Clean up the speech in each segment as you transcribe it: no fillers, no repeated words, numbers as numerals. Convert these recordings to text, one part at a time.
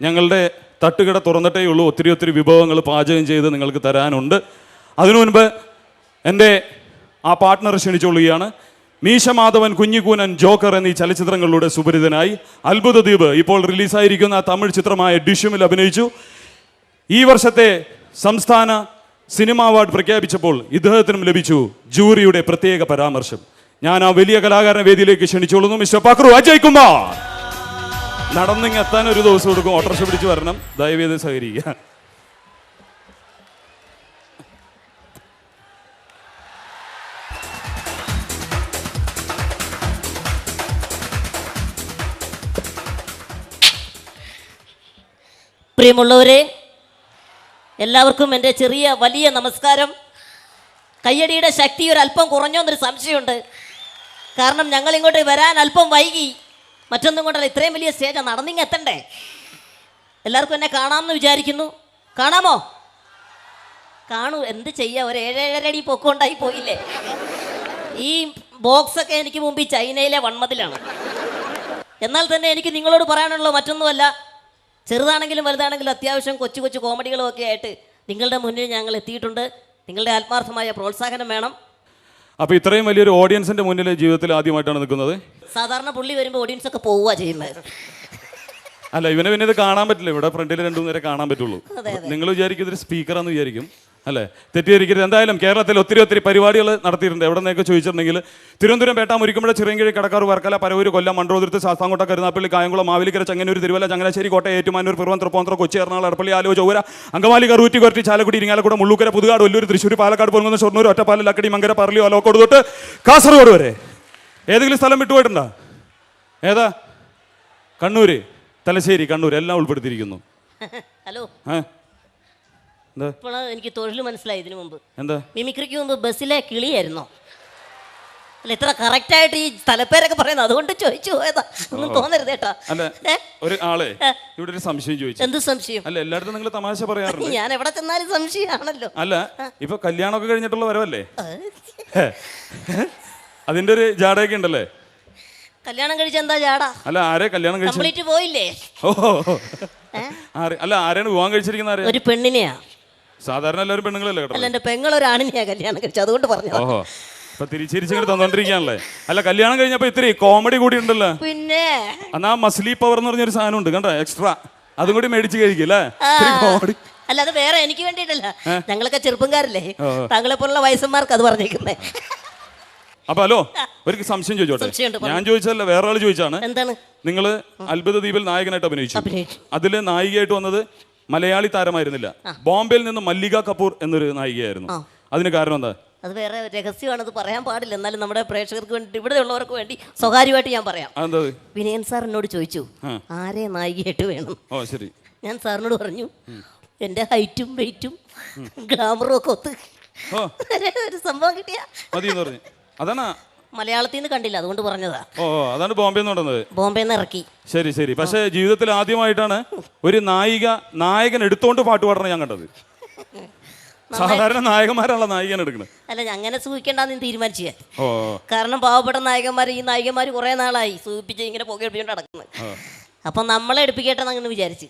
ഞങ്ങളുടെ തട്ടുകട തുറന്നിട്ടേ ഉള്ളൂ. ഒത്തിരി വിഭവങ്ങൾ പാചകം ചെയ്ത് നിങ്ങൾക്ക് തരാനുണ്ട്. അതിനു മുൻപ് എൻ്റെ ആ പാർട്ട്ണറെ ക്ഷണിച്ചുകൊള്ളുകയാണ്. മീശമാധവൻ, കുഞ്ഞിക്കൂനൻ, ജോക്കർ എന്നീ ചലച്ചിത്രങ്ങളിലൂടെ സുപരിതനായി അത്ഭുത ദ്വീപ് ഇപ്പോൾ റിലീസായിരിക്കുന്ന തമിഴ് ചിത്രമായ ഡിഷുമിൽ അഭിനയിച്ചു. ഈ വർഷത്തെ സംസ്ഥാന സിനിമ അവാർഡ് പ്രഖ്യാപിച്ചപ്പോൾ ഇദ്ദേഹത്തിനും ലഭിച്ചു ജൂറിയുടെ പ്രത്യേക പരാമർശം. ഞാൻ ആ വലിയ കലാകാരനെ വേദിയിലേക്ക് ക്ഷണിച്ചുകൊള്ളുന്നു. മിസ്റ്റർ പക്രു അജയ് കുമാർ. നടന്നിങ്ങെത്താൻ ഒരു ദിവസം കൊടുക്കും. ഓട്ടോറിക്ഷ പിടിച്ച് വരണം. ദയവേത് സഹകരിക്കുക. പ്രിയമുള്ളവരെ, എല്ലാവർക്കും എൻ്റെ വലിയ നമസ്കാരം. കയ്യടിയുടെ ശക്തി ഒരല്പം കുറഞ്ഞോ എന്നൊരു സംശയമുണ്ട്. കാരണം ഞങ്ങൾ ഇങ്ങോട്ട് വരാൻ അല്പം വൈകി. മറ്റൊന്നും കൊണ്ടല്ല, ഇത്രയും വലിയ സ്റ്റേജ് നടന്നിങ്ങെത്തണ്ടേ. എല്ലാവർക്കും എന്നെ കാണാമെന്ന് വിചാരിക്കുന്നു. കാണാമോ? കാണൂ. എന്ത് ചെയ്യാം, ഒരു 7-7.5 അടി പൊക്കമുണ്ടായി പോയില്ലേ. ഈ ബോക്സൊക്കെ എനിക്ക് മുമ്പ് ഈ ചൈനയിലെ വൺമതിലാണ്. എന്നാൽ തന്നെ എനിക്ക് നിങ്ങളോട് പറയാനുള്ളത് മറ്റൊന്നുമല്ല. ചെറുതാണെങ്കിലും വലുതാണെങ്കിലും അത്യാവശ്യം കൊച്ചു കോമഡികളും ഒക്കെ ആയിട്ട് നിങ്ങളുടെ മുന്നിൽ ഞങ്ങൾ എത്തിയിട്ടുണ്ട്. നിങ്ങളുടെ ആത്മാർത്ഥമായ പ്രോത്സാഹനം വേണം. അപ്പോൾ ഇത്രയും വലിയൊരു ഓഡിയൻസിന്റെ മുന്നിൽ ജീവിതത്തിൽ ആദ്യമായിട്ടാണ് നിൽക്കുന്നത്. സാധാരണ പുള്ളി വരുമ്പോൾ ഓഡിയൻസ് ഒക്കെ പോവുക ചെയ്യുന്നത്. അല്ല, ഇവനെ പിന്നെ ഇത് കാണാൻ പറ്റില്ല. ഇവിടെ ഫ്രണ്ടിൽ 2 നേരം കാണാൻ പറ്റുള്ളൂ. നിങ്ങൾ വിചാരിക്കും ഇതൊരു സ്പീക്കറാന്ന് വിചാരിക്കും, അല്ലേ? തെറ്റിദ്ധരിക്കരുത്. എന്തായാലും കേരളത്തിൽ ഒത്തിരി പരിപാടികൾ നടത്തിയിട്ടുണ്ട്. എവിടെ നിന്നൊക്കെ ചോദിച്ചിട്ടുണ്ടെങ്കിൽ തിരുവനന്തപുരം, പേട്ട, മുരിക്കുമ്പഴ, ചിറയൻകീഴ്, കടക്കാർ, വർക്കല, പരവൂർ, കൊല്ലം, മൺട്രോതുരുത്ത്, ശാസ്താംകോട്ട, കരുനാപ്പള്ളി, കായംകുളം, മാവേലിക്കര, ചെങ്ങന്നൂർ, തിരുവല്ല, ചങ്ങനാശ്ശേരി, കോട്ടയം, ഏറ്റുമാനൂർ, പിറവം, തൃപ്പൂണിത്തുറ, കൊച്ചി, എറണാകുളം, എടപ്പള്ളി, ആലുവ, ചൊവ്വര, അങ്കമാലി, കറുകുറ്റി, കൊരട്ടി, ചാലക്കുടി, ഇരിങ്ങാലക്കുട, മുള്ളൂക്കര, പുതുകാട്, ഒല്ലൂർ, തൃശ്ശൂർ, പാലക്കാട്, പൊൻകുന്നം, ഷൊർണൂർ, ഒറ്റപ്പാലം, ലക്കടി, മങ്കര, പറളി, ഒലവക്കോട് തൊട്ട് കാസർഗോഡ് വരെ. ഏതെങ്കിലും സ്ഥലം വിട്ടുപോയിട്ടുണ്ടോ? ഏതാ? കണ്ണൂര്, തലശ്ശേരി, കണ്ണൂർ എല്ലാം ഉൾപ്പെടുത്തിയിരിക്കുന്നു. ഹലോ, ഇപ്പോൾ എനിക്ക് തൊഴിൽ മനസ്സിലായി. ഇതിനു മുമ്പ് എന്താ? മിമിക്രിക്ക് മുമ്പ് ബസ്സിലെ കിളിയായിരുന്നോ? അല്ല, ഇത്ര കറക്റ്റായിട്ട് ഈ സ്ഥലപ്പേരൊക്കെ പറയുന്നത് അതുകൊണ്ട് ചോദിച്ചു പോയതാ. ഒന്നും തോന്നരുത് കേട്ടോ. അല്ല, ഒരു ആളെ ഇവിടെ ഒരു സംശയം ചോദിച്ചു. എന്ത് സംശയം? അല്ല, എല്ലായിടത്തും നിങ്ങൾ തമാശ പറയാറുണ്ട്. ഞാൻ എവിടെ ചെന്നാലും സംശയമാണല്ലോ. അല്ല, ഇപ്പൊ കല്യാണമൊക്കെ കഴിഞ്ഞിട്ടുള്ള വരവല്ലേ? അതിന്റെ ഒരു ജാടയൊക്കെ ഉണ്ടല്ലേ? കല്യാണം കഴിച്ച എന്താ ജാടാ? അല്ല, ആരെ കല്യാണം കഴിച്ചു? കംപ്ലീറ്റ് പോയില്ലേ? അല്ല, ആരെയാണ് വിവാഹം കഴിച്ചിരിക്കുന്ന? ഒരു പെണ്ണിനെയാ. സാധാരണ എല്ലാവരും പെണ്ണുങ്ങളല്ലേ കേട്ടോ? അല്ല, എന്റെ പെങ്ങളൊരാണിനെയാ കല്യാണം കഴിച്ചത്, അതുകൊണ്ട് പറഞ്ഞു. ഓഹോ, ഇപ്പൊ തിരിച്ചിരിച്ചിങ്ങനെ തന്നോണ്ടിരിക്കാണല്ലേ? അല്ല, കല്യാണം കഴിഞ്ഞപ്പോ ഇത്തിരി കോമഡി കൂടി ഉണ്ടല്ലോ. പിന്നെ എന്നാ മസ്ലി പവർ എന്ന് പറഞ്ഞൊരു സാധനം ഉണ്ട് കണ്ടോ, എക്സ്ട്രാ. അതും കൂടി മേടിച്ച് കഴിക്കില്ലേ? കോമഡി. അല്ല, അത് വേറെ എനിക്ക് വേണ്ടിയിട്ടല്ല. ഞങ്ങളൊക്കെ ചെറുപ്പക്കാരല്ലേ, താങ്കളെ പോലുള്ള വയസ്സന്മാർക്ക് അത് പറഞ്ഞേക്കുന്നേ. അപ്പൊ ഹലോ, ഒരു സംശയം ചോദിച്ചോട്ടെ? ഞാൻ ചോദിച്ചതല്ല, വേറെ ആള് ചോദിച്ചാണ്. എന്താണ്? നിങ്ങള് അത്ഭുത ദ്വീപിൽ നായകനായിട്ട് അഭിനയിച്ചു. അതില് നായികയായിട്ട് വന്നത് മലയാളി താരമായിരുന്നില്ല. ബോംബെയിൽ നിന്ന് മല്ലിക കപൂർ എന്നൊരു നായികയായിരുന്നു. അതിന് കാരണം എന്താ? അത് വേറെ രഹസ്യമാണ്, അത് പറയാൻ പാടില്ല. എന്നാലും നമ്മുടെ പ്രേക്ഷകർക്ക് വേണ്ടി, ഇവിടെ ഉള്ളവർക്ക് വേണ്ടി സ്വകാര്യമായിട്ട് ഞാൻ പറയാം. വിനയൻ സാർ എന്നോട് ചോദിച്ചു ആരെ നായികയായിട്ട് വേണം. ഓ ശരി. ഞാൻ സാറിനോട് പറഞ്ഞു എന്റെ ഹൈറ്റും വെയിറ്റും ഗ്ലാമറും ഒക്കെ ഒത്ത് ഒരു സംഭവം കിട്ടിയ മതി. അതാണ് മലയാളത്തിൽ നിന്ന് കണ്ടില്ല, അതുകൊണ്ട് പറഞ്ഞതാ. ഓ, അതാണ് ബോംബെന്ന് നടന്നത്. ബോംബെന്ന് ഇറക്കി. ശരി. പക്ഷേ ജീവിതത്തിൽ ആദ്യമായിട്ടാണ് ഒരു നായകൻ എടുത്തോണ്ട് പാട്ട് പാടണം ഞാൻ കണ്ടത്. സാധാരണ നായകന്മാരാണല്ലോ നായികൻ എടുക്കുന്നത്. അല്ല, അങ്ങനെ സൂഹിക്കേണ്ടെന്ന് തീരുമാനിച്ചു. കാരണം പാവപ്പെട്ട ഈ നായികന്മാർ കുറെ നാളായി സൂഹിപ്പിച്ച് ഇങ്ങനെ പുകയെടുപ്പിച്ചോണ്ട് നടക്കുന്നത്. അപ്പൊ നമ്മളെ എടുപ്പിക്കേട്ടെന്ന് അങ്ങനെ വിചാരിച്ച്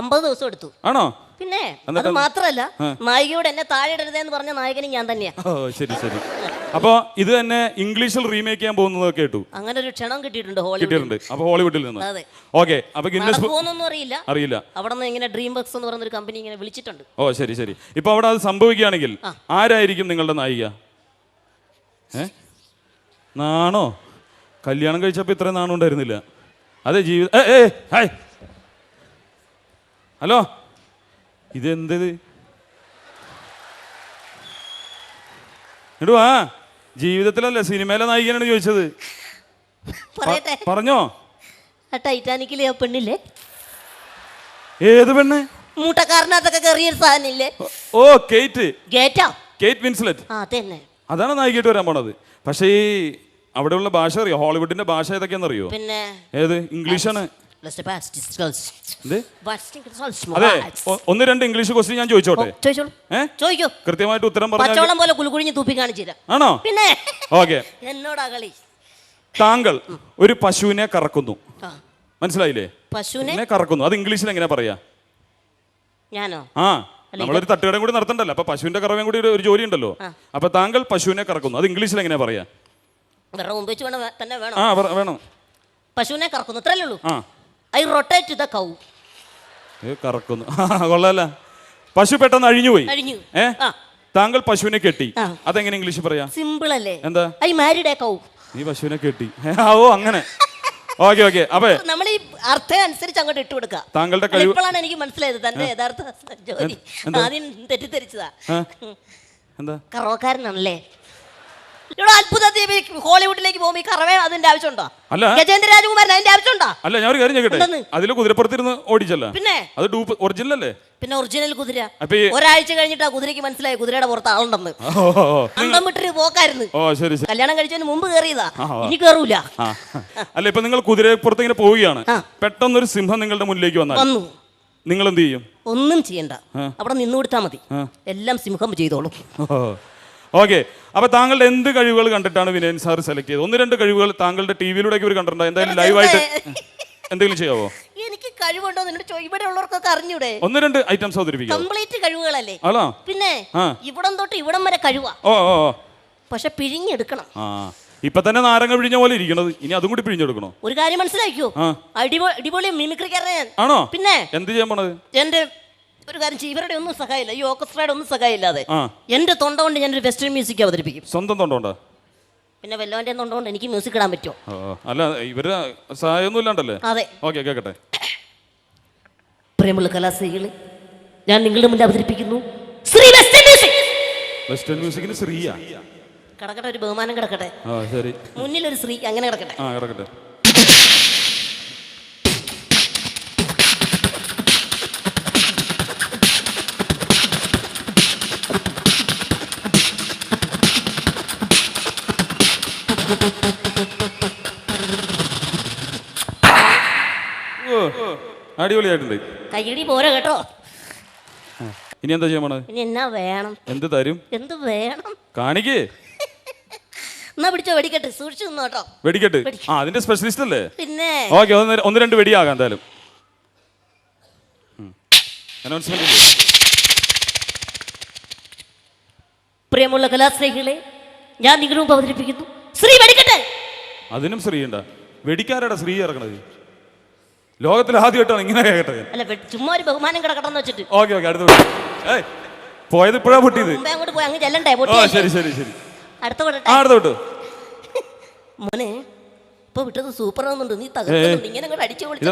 50 ദിവസം എടുത്തു. ആണോ? പിന്നെ അത് മാത്രല്ല, നായികയോട് എന്നെ താഴെ ഇടരുതെന്ന് പറഞ്ഞ നായകനും ഞാൻ തന്നെയാ. ശരി. അപ്പൊ ഇത് തന്നെ ഇംഗ്ലീഷിൽ റീമേക്ക് ചെയ്യാൻ പോകുന്നത് കേട്ടു. അങ്ങനെ ഒരു ക്ഷണം കിട്ടിയിട്ടുണ്ട് ഹോളിവുഡിൽ നിന്ന്. ഓക്കെ. അപ്പൊ ഗിന്നസ് പോകുന്നൊന്നും അറിയില്ല. അവിടെ നിന്ന് ഇങ്ങനെ ഡ്രീം വർക്സ് എന്ന് പറയുന്ന ഒരു കമ്പനി ഇങ്ങനെ വിളിച്ചിട്ടുണ്ട്. ഓ ശരി. ഇപ്പൊ അവിടെ അത് സംഭവിക്കുകയാണെങ്കിൽ ആരായിരിക്കും നിങ്ങളുടെ നായിക? നാണോ? കല്യാണം കഴിച്ചപ്പോ ഇത്രയും നാണം ഉണ്ടായിരുന്നില്ല. അതെ, ജീവിതം. Hi, hello, ഇതെന്തത്? ഇടുവാ, ജീവിതത്തിലല്ലേ സിനിമയിലെ നായികനാണ് ചോദിച്ചത്. പറഞ്ഞോ. ടൈറ്റാനിക്കിലെ പെണ്ണില്ലേ? ഏത് പെണ്ണ്? മൂട്ടക്കാരനകത്തൊക്കെ കയറിയൊരു സാധനില്ലേ? ഓ, കേറ്റ് വിൻസ്ലെറ്റ്. അതാണ് നായികയായിട്ട് വരാൻ പോണത്. പക്ഷേ ഈ അവിടെയുള്ള ഭാഷ അറിയോ? ഹോളിവുഡിന്റെ ഭാഷ ഏതൊക്കെയാണെന്ന് അറിയോ? പിന്നെ ഏത്? ഇംഗ്ലീഷാണ്. അതെ, 1-2 ഇംഗ്ലീഷ് ക്വസ്റ്റ്യൻ ഞാൻ ചോദിച്ചോട്ടെ? കൃത്യമായിട്ട് ഉത്തരം പറഞ്ഞു. ആണോ? പിന്നെ ഓക്കെ. എന്നോടാ കളി. താങ്കൾ ഒരു പശുവിനെ കറക്കുന്നു. മനസ്സിലായില്ലേ? പശുവിനെ പിന്നെ കറക്കുന്നു. അത് ഇംഗ്ലീഷിൽ എങ്ങനെയാ പറയാ? ഞാനോ? ആ, നമ്മളൊരു തട്ടുകടയും കൂടി നടത്തണ്ടല്ലോ, അപ്പൊ പശുവിന്റെ കറവയും കൂടി ഒരു ജോലി ഉണ്ടല്ലോ. അപ്പൊ താങ്കൾ പശുവിനെ കറക്കുന്നു, അത് ഇംഗ്ലീഷിൽ എങ്ങനെയാ പറയാ? വേറെ മുമ്പ് വെച്ച് തന്നെ വേണം. ആ വേണം. പശുവിനെ കറക്കുന്നു, ഇത്രയല്ലേ ഉള്ളൂ. ആ, ഐ റൊട്ടേറ്റ് ദ കൗ. കറക്കുന്നു. കൊള്ളാല്ല. പശു പെട്ടെന്ന് അഴിഞ്ഞുപോയി. അഴിഞ്ഞു. താങ്കൾ പശുവിനെ കെട്ടി, അതെങ്ങനെ ഇംഗ്ലീഷ് പറയാ? സിമ്പിൾ അല്ലേ? എന്താ? ഐ മാരിഡ് എ കൗ. നീ പശുവിനെ കെട്ടി. ഓ അങ്ങനെ. ഓക്കെ. അപ്പൊ നമ്മൾ ഈ അർത്ഥം അനുസരിച്ച് അങ്ങോട്ട് ഇട്ട് കൊടുക്കുക. താങ്കളുടെ കഴിവ് ഇപ്പോഴാണ് എനിക്ക് മനസ്സിലായത് തന്റെ യഥാർത്ഥ ജോലി. ആദ്യം തെറ്റിദ്ധരിച്ചതാ. എന്താ? കറവക്കാരനാണല്ലേ? ഇവിടെ അത്ഭുത ഹോളിവുഡിലേക്ക് പോകുമ്പോ ഈ കറവ അതിന്റെ ആവശ്യമുണ്ടോ? അല്ല, ഗജേന്ദ്ര രാജകുമാരൻ അതിന്റെ ആവശ്യമുണ്ടോ? അല്ല, ഞാൻ ഒരു കാര്യം ചോദിക്കട്ടെ, അതില് കുതിരപ്പുറത്തിരുന്ന് ഓടിച്ചല്ല? പിന്നെ അത് ഒറിജിനൽ അല്ലേ? പിന്നെ ഒറിജിനൽ കുതിര. അപ്പൊ ഒരാഴ്ച കഴിഞ്ഞിട്ട് ആ കുതിരക്ക് മനസ്സിലായി കുതിരയുടെ പുറത്ത് ആളുണ്ടെന്ന്. അന്തം വിട്ടൊരു പോക്കായിരുന്നു. ഓ ശരി. കല്യാണം കഴിച്ചതിന് മുമ്പ് കയറിയതാ, ഇനി കേറൂല. അല്ല, ഇപ്പൊ നിങ്ങൾ കുതിരപ്പുറത്ത് ഇങ്ങനെ പോവുകയാണ്, പെട്ടെന്നൊരു സിംഹം നിങ്ങളുടെ മുന്നിലേക്ക് വന്നു, നിങ്ങൾ എന്ത് ചെയ്യും? ഒന്നും ചെയ്യണ്ട, അവിടെ നിന്നു കൊടുത്താൽ മതി, എല്ലാം സിംഹം ചെയ്തോളും. ഓക്കെ. അപ്പൊ താങ്കളുടെ എന്ത് കഴിവുകൾ കണ്ടിട്ടാണ് വിനയൻ സാർ സെലക്ട് ചെയ്തത്? 1-2 കഴിവുകൾ താങ്കളുടെ ടിവിയിലൂടെ ഇവർ കണ്ടിട്ടുണ്ടോ? എന്തായാലും ലൈവായിട്ട് എന്തെങ്കിലും ചെയ്യാവോ? എനിക്ക് കഴിവുണ്ടോ ഇവിടെ ഉള്ളവർക്കൊക്കെ അറിഞ്ഞൂടെ? 1-2 ഐറ്റംസ് അവതരിപ്പിക്കാം. കംപ്ലീറ്റ് കഴിവുകളല്ലേ? ആണോ? പിന്നെ ഇവിടം തൊട്ട് ഇവിടം വരെ കഴിവാ. ഓ പക്ഷെ പിഴിഞ്ഞെടുക്കണം. ഇപ്പൊ തന്നെ നാരങ്ങ പിഴിഞ്ഞ പോലെ ഇരിക്കണത്, ഇനി അതും കൂടി പിഴിഞ്ഞെടുക്കണോ? ഒരു കാര്യം മനസ്സിലാക്കിയോ, അടിപൊളി മിമിക്രിക്കാരൻ. ആണോ? പിന്നെ എന്ത് ചെയ്യാൻ പോണത്? എന്റെ ഒരു കാര്യം, ഇവരുടെ ഒന്നും സഹായമില്ല, ഈ ഓർക്കസ്ട്രയുടെ ഒന്നും സഹായമില്ലാതെ എന്റെ തൊണ്ട കൊണ്ട് ഞാനൊരു വെസ്റ്റേൺ മ്യൂസിക് അവതരിപ്പിക്കും. സ്വന്തം തൊണ്ട? പിന്നെ വല്ലവന്റെ തൊണ്ട കൊണ്ട് എനിക്ക് മ്യൂസിക് ഇടാൻ പറ്റുമോ? അല്ല, ഇവര് സഹായമൊന്നും ഇല്ലാണ്ടല്ലേ? അതെ. ഓക്കെ, കേക്കട്ടെ. പ്രിയമുള്ള കലാസ്ത്രീകളെ, ഞാൻ നിങ്ങളുടെ മുന്നിൽ അവതരിപ്പിക്കുന്നു ശ്രീ വെസ്റ്റേൺ മ്യൂസിക്. വെസ്റ്റേൺ മ്യൂസിക്കിന് ശ്രീയാ? കിടക്കട്ടെ, ഒരു ബഹുമാനം കിടക്കട്ടെ. ശരി, മുന്നിലൊരു ശ്രീ അങ്ങനെ കിടക്കട്ടെ. കിടക്കട്ടെ. അടിപൊളിയായിട്ടുണ്ട്. കയ്യടി പോരാ കേട്ടോ. ഇനി എന്താ ചെയ്യാൻ പോണത്? ഇനി എന്നാ വേണം? എന്ത് തരും? എന്ത് വേണം കാണിക്കേ. എന്നാ പിടിച്ചോ, വെടിക്കെട്ട് സൂക്ഷിച്ചു നിന്നോ കേട്ടോ. വെടിക്കെട്ട് അതിന്റെ സ്പെഷ്യലിസ്റ്റ് അല്ലേ? പിന്നെ ഓക്കെ, 1-2 വെടിയാകാം എന്തായാലും. അനൗൺസ്മെന്റ്. പ്രിയമുള്ള കലാസ്നേഹികളെ, ഞാൻ നിങ്ങളുടെ മുമ്പ് അവതരിപ്പിക്കുന്നു ശ്രീ വെടിക്കെട്ട്. അതിനും ശ്രീ ഉണ്ടാ? വെടിക്കാരുടെ ശ്രീ ഇറങ്ങണത് ലോകത്തിൽ ആദ്യമായിട്ടാണ് ഇങ്ങനെ കേട്ടത്. അല്ല, ചുമ്മാ ഒരു ബഹുമാനം കിടക്കട്ടെന്ന് വെച്ചിട്ട്. ഓക്കെ, അടുത്ത പോയത് ഇപ്പോഴാ പൊട്ടിയത്. അങ്ങോട്ട് പോയി അങ്ങ് ചെല്ലണ്ടേ? ശരി. അടുത്ത വിട്ടു. മോനെ, ഇപ്പൊ വിട്ടത് സൂപ്പർ ആവുന്നുണ്ട്, നീ തകർക്കുന്നുണ്ട്. ഇങ്ങനെ അങ്ങോട്ട് അടിച്ചു പൊളിച്ചു.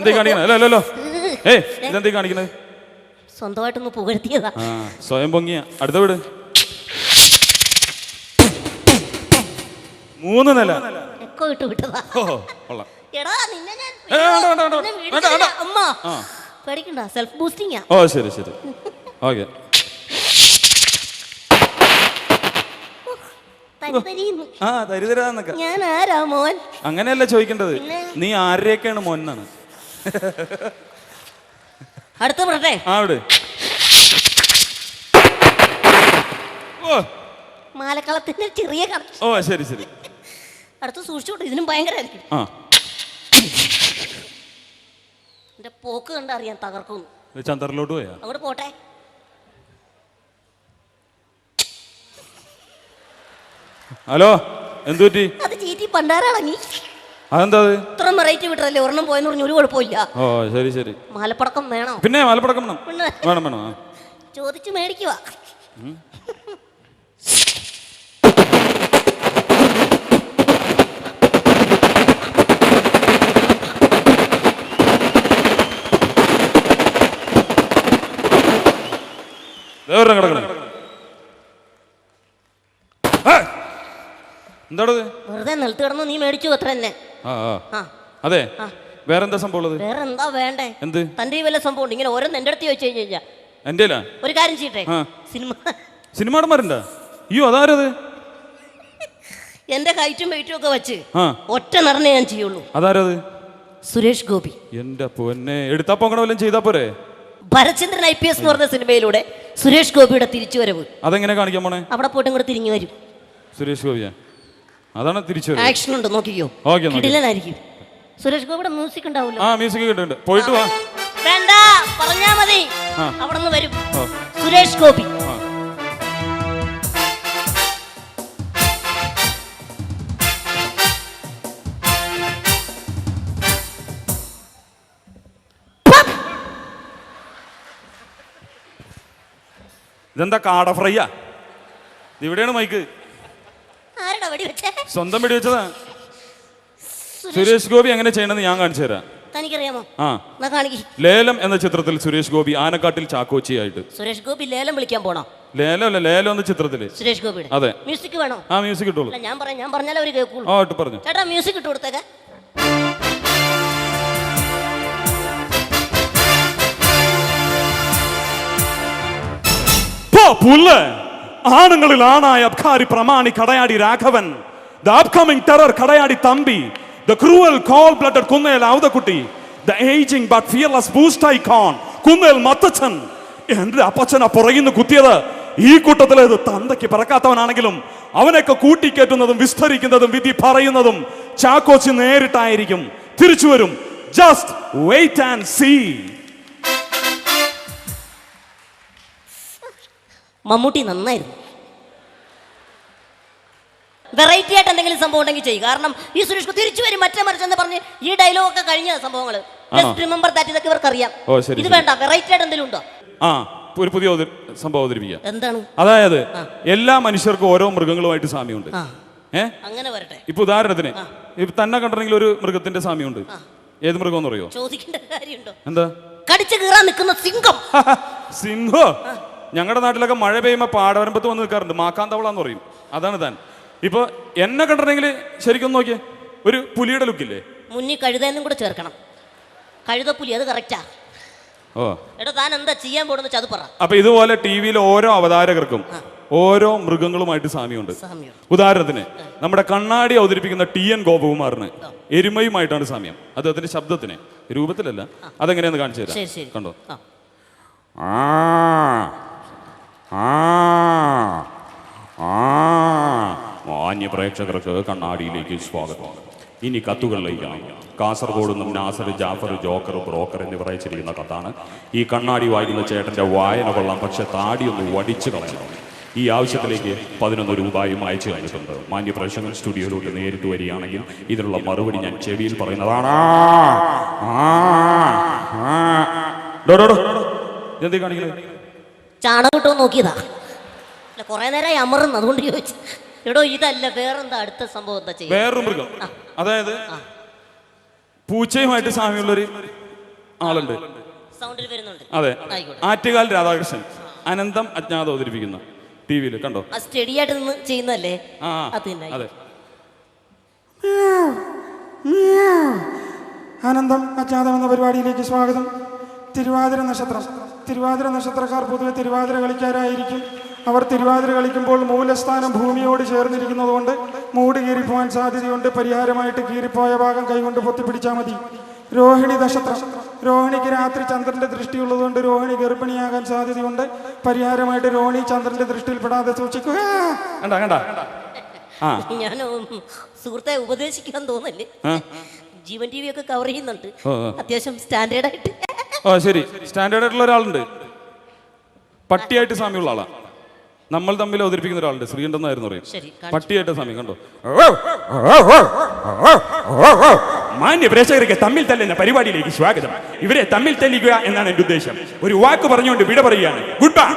ഇതെന്തേ കാണിക്കണത്? സ്വന്തമായിട്ടൊന്ന് പുകഴ്ത്തിയതാ. സ്വയം പൊങ്ങിയ. അടുത്ത വിട്. 3 നില എക്കോ ഇട്ട് വിട്ടതാ. എടാ, നിന്നെ ഞാൻ അമ്മ പേടിക്കണ്ട, സെൽഫ് ബൂസ്റ്റിംഗ്. ശരി. ഓക്കെ. ഞാൻ ആരാ മോൻ? അങ്ങനെയല്ല ചോദിക്കേണ്ടത്, നീ ആരെയൊക്കെയാണ് മോൻ എന്നാണ്. അടുത്ത പറട്ടെ. മാലക്കളത്തിന്റെ ചെറിയ ശരി. അടുത്ത് സൂക്ഷിച്ചോട്ടെ, ഇതിനും ഭയങ്കരമായിരിക്കും. എന്റെ പോക്ക് കണ്ടറിയാൻ തകർക്കുന്നു. ചന്ദ്രലോട്ട് പോയാ? അങ്ങോട്ട് പോട്ടെ. ഹലോ, എന്ത് പറ്റി? അത് ചീറ്റി പണ്ടാറാളങ്ങി. അതെന്താ? ഇത്ര വെറൈറ്റി വിട്ടല്ലേ, ഒരെണ്ണം പോയെന്ന് പറഞ്ഞു, ഒരു കുഴപ്പമില്ല. ശരി. മാലപ്പടക്കം വേണോ? പിന്നെ മാലപ്പടക്കം വേണം. ചോദിച്ചു മേടിക്കുക. എന്താണത്? വെറുതെ നിലത്ത് കിടന്നു, നീ മേടിച്ചു അത്ര തന്നെ. അതെ, വേറെന്താ സംഭവം? വേറെ എന്താ വേണ്ടേ? എന്ത്? തന്റെ വല്ല സംഭവം ഇങ്ങനെ ഓരോന്ന് എന്റെ അടുത്ത് ചോദിച്ചു കഴിഞ്ഞാ എന്റെ ഒരു കാര്യം ചെയ്യട്ടെ. സിനിമാടന്മാരുണ്ടാ? അയ്യോ, അതാരത്? എന്റെ ഹൈറ്റും വെയിറ്റും ഒക്കെ വെച്ച് ഒറ്റ നടനെ ഞാൻ ചെയ്യുള്ളൂ. അതാരത്? സുരേഷ് ഗോപി. എന്റെ പൊന്നെ, എടുത്താ പൊങ്ങണ വല്ലതും ചെയ്താ പോരെ? ഭരചന്ദ്രൻ IPS എന്ന് പറഞ്ഞ സിനിമയിലൂടെ സുരേഷ് ഗോപിയുടെ തിരിച്ചുവരവ്. അതെങ്ങനെ കാണിക്കാൻ പോണേ? അവിടെ പോയിട്ട് ഇങ്ങോട്ട് തിരിഞ്ഞു വരും. സുരേഷ് ഗോപിയാ? അതാണ് തിരിച്ചു. ആക്ഷൻ ഉണ്ട്, നോക്കിക്കോ. കിടിലനായിരിക്കും. സുരേഷ് ഗോപിയുടെ മ്യൂസിക് ഉണ്ടാവില്ല. ആ മ്യൂസിക് കിട്ടുന്നുണ്ട്, പോയിട്ട് വാ. വേണ്ട, പറഞ്ഞാ മതി, ആ. അവിടെ നിന്ന് വരും സുരേഷ് ഗോപി. ആ. ഇതെന്താ കാട ഫ്രൈയാ? ഇവിടെയാണ് മൈക്ക്. ആരുടെ വെടി വെച്ചേ? സ്വന്തം വെടി വെച്ചതാ. സുരേഷ് ഗോപി എങ്ങനെ ചെയ്യണമെന്ന് ഞാൻ കാണിച്ചു തരാം. തനിക്കറിയാമോ? ആ, എന്നാ കാണിക്ക്. ലേലം എന്ന ചിത്രത്തിൽ സുരേഷ് ഗോപി ആനക്കാട്ടിൽ ചാക്കോച്ചിയായിട്ട്. സുരേഷ് ഗോപി ലേലം വിളിക്കാൻ പോണോ? ലേലം അല്ല, ലേലം എന്ന ചിത്രത്തില് സുരേഷ് ഗോപിയുടെ അതെ. മ്യൂസിക് വേണോ? ആ മ്യൂസിക് ഇട്ടോളൂ. അല്ല, ഞാൻ പറഞ്ഞാലേ അവര് കേൾക്കുള്ളൂ. ആ ഇട്ട് പറഞ്ഞു. ചേട്ടാ മ്യൂസിക് ഇട്ട് കൊടുത്തേക്ക. പുല്ല് ആണുങ്ങളിൽ ആണായ അബ്കാരി പ്രമാണി Kadayadi Raghavan, the upcoming terror Kadayadi Thampi, the cruel cold blooded Kunnel Audakutty, the aging but fearless boost icon Kunnel Mathachan. എന്റെ അപ്പച്ചനെ പുറകിന്ന് കുത്തിയത് ഈ കൂട്ടത്തിലേത് തന്തയ്ക്ക് പിറക്കാത്തവനാണെങ്കിലും അവനൊക്കെ കൂട്ടിക്കേറ്റുന്നതും വിസ്തരിക്കുന്നതും വിധി പറയുന്നതും ചാക്കോച്ചി നേരിട്ടായിരിക്കും. തിരിച്ചു വരും. Just wait and see. Mammootty നന്നായിരുന്നു. വെറൈറ്റി ആയിട്ട് എന്തെങ്കിലും സംഭവം ഉണ്ടെങ്കിൽ ചെയ്യും. കാരണം ഈ സുരേഷ് തിരിച്ചു വരും മറ്റേ മറിച്ചെന്ന് പറഞ്ഞ് ഈ ഡയലോഗ് ഒക്കെ കഴിഞ്ഞ സംഭവങ്ങൾ റിമെമ്പർ ദാറ്റ് ഇതൊക്കെ ഇവർക്ക് അറിയാം. ഇത് വേണ്ട, വെറൈറ്റി ആയിട്ട് എന്തെങ്കിലും ഉണ്ടോ? ആ, ഒരു പുതിയ സംഭവം അവതരിപ്പിക്കാം. എന്താണ്? അതായത് എല്ലാ മനുഷ്യർക്കും ഓരോ മൃഗങ്ങളുമായിട്ട് സാമ്യമുണ്ട്. അങ്ങനെ വരട്ടെ. ഇപ്പൊ ഉദാഹരണത്തിന് ഇപ്പൊ തന്നെ കണ്ടിട്ടുണ്ടെങ്കിൽ ഒരു മൃഗത്തിന്റെ സാമ്യമുണ്ട്. ഏത് മൃഗം എന്ന് അറിയോ? ചോദിക്കേണ്ട കാര്യമുണ്ടോ? എന്താ? കടിച്ചു കീറാൻ നിൽക്കുന്ന സിംഹം. സിംഹോ? ഞങ്ങളുടെ നാട്ടിലൊക്കെ മഴ പെയ്യുമ്പോൾ പാടവരമ്പത്ത് വന്ന് നിൽക്കാറുണ്ട്. മാക്കാന്തവളാന്ന് പറയും. അതാണ് താൻ. ഇപ്പൊ എന്നെ കണ്ടിട്ടുണ്ടെങ്കിൽ ശരിക്കും നോക്കിയേ, ഒരു പുലിയുടെ ലുക്കില്ലേ? മുന്നിൽ കഴുതേന്നും കൂടെ ചേർക്കണം. കഴുതപ്പുലി, അത് കറക്റ്റാ. ഓ എടോ, താൻ എന്താ ചെയ്യാൻ പോകുന്ന അത് പറ. അപ്പൊ ഇതുപോലെ ടി വിയിൽ ഓരോ അവതാരകർക്കും ഓരോ മൃഗങ്ങളുമായിട്ട് സാമ്യമുണ്ട്. ഉദാഹരണത്തിന് നമ്മുടെ കണ്ണാടി അവതരിപ്പിക്കുന്ന TN ഗോപകുമാറിന് എരുമയുമായിട്ടാണ് സാമ്യം. അദ്ദേഹത്തിന്റെ ശബ്ദത്തിന്, രൂപത്തിലല്ല. അതെങ്ങനെയാന്ന് കാണിച്ചു തരാം. കണ്ടോ? മാന്യ പ്രേക്ഷകർക്ക് കണ്ണാടിയിലേക്ക് സ്വാഗതം. ഇനി കത്തുകളിലേക്കാണ്. കാസർഗോഡ് നിന്നും നാസർ, ജാഫർ, ജോക്കർ, ബ്രോക്കർ എന്നിവർ അയച്ചിരിക്കുന്ന കത്താണ്. ഈ കണ്ണാടി വായിക്കുന്ന ചേട്ടന്റെ വായന കൊള്ളാം, പക്ഷെ താടി ഒന്ന് വടിച്ചു കളയണം. ഈ ആവശ്യത്തിലേക്ക് 11 രൂപയും അയച്ചു കഴിഞ്ഞിട്ടുണ്ട്. മാന്യ പ്രേക്ഷകൻ സ്റ്റുഡിയോയിലോട്ട് നേരിട്ട് വരികയാണെങ്കിൽ ഇതിനുള്ള മറുപടി ഞാൻ ചെവിയിൽ പറയുന്നതാണ്. എന്തേ കാണിക്കുന്നത്? ചാണകട്ടോ നോക്കിയതാ. കൊറേ നേരമായി അമറുന്നു, അതുകൊണ്ട് ചോദിച്ചു. എടോ, ഇതല്ല, വേറെന്താ അടുത്ത സംഭവം? എന്താ ചെയ്യുക? വേറൊരു മൃഗം, അതായത് പൂച്ചയുമായിട്ട് സാമ്യമുള്ളൊരു ആളുണ്ട്. സൗണ്ടിൽ വരുന്നുണ്ട്. അതെ, ആറ്റുകാൽ രാധാകൃഷ്ണൻ അനന്തം അജ്ഞാതം അവതരിപ്പിക്കുന്ന ടിവിയിൽ കണ്ടോ? സ്റ്റഡി ആയിട്ട് നിന്ന് ചെയ്യുന്നല്ലേ? അതെ. ആനന്ദം അജ്ഞാതം എന്ന പരിപാടിയിലേക്ക് സ്വാഗതം. തിരുവാതിര നക്ഷത്രം. തിരുവാതിര നക്ഷത്രക്കാർ പൊതുവെ തിരുവാതിര കളിക്കാരായിരിക്കും. അവർ തിരുവാതിര കളിക്കുമ്പോൾ മൂലസ്ഥാനം ഭൂമിയോട് ചേർന്നിരിക്കുന്നതുകൊണ്ട് മൂട് കീറിപ്പോവാൻ സാധ്യതയുണ്ട്. പരിഹാരമായിട്ട് കീറിപ്പോയ ഭാഗം കൈകൊണ്ട് പൊത്തിപ്പിടിച്ചാൽ മതി. രോഹിണി നക്ഷത്രം. രോഹിണിക്ക് രാത്രി ചന്ദ്രന്റെ ദൃഷ്ടിയുള്ളതുകൊണ്ട് രോഹിണി ഗർഭിണിയാകാൻ സാധ്യതയുണ്ട്. പരിഹാരമായിട്ട് രോഹിണി ചന്ദ്രന്റെ ദൃഷ്ടിയിൽപ്പെടാതെ സൂക്ഷിക്കുക. ഞാൻ സുഹൃത്തെ ഉപദേശിക്കാൻ തോന്നല്ലേ? ജീവൻ TV ഒക്കെ കവർ ചെയ്യുന്നുണ്ട്, അത്യാവശ്യം സ്റ്റാൻഡേർഡ് ആയിട്ട്. ശരി, സ്റ്റാൻഡേർഡ് ആയിട്ടുള്ള ഒരാളുണ്ട്. പട്ടിയായിട്ട് സാമ്യമുള്ള ആളാ. നമ്മൾ തമ്മിൽ അവതരിപ്പിക്കുന്ന ഒരാളുണ്ട്, ശ്രീകണ്ഠനായിരുന്നു പറയും. പട്ടിയായിട്ട് സാമ്യം കണ്ടോ? മാന്യ പ്രേക്ഷകർക്ക് തമ്മിൽ തല്ലുന്ന പരിപാടിയിലേക്ക് സ്വാഗതം. ഇവരെ തമ്മിൽ തല്ലിക്കുക എന്നാണ് എന്റെ ഉദ്ദേശം. ഒരു വാക്ക് പറഞ്ഞുകൊണ്ട് വിട പറയുകയാണ്. Good bye.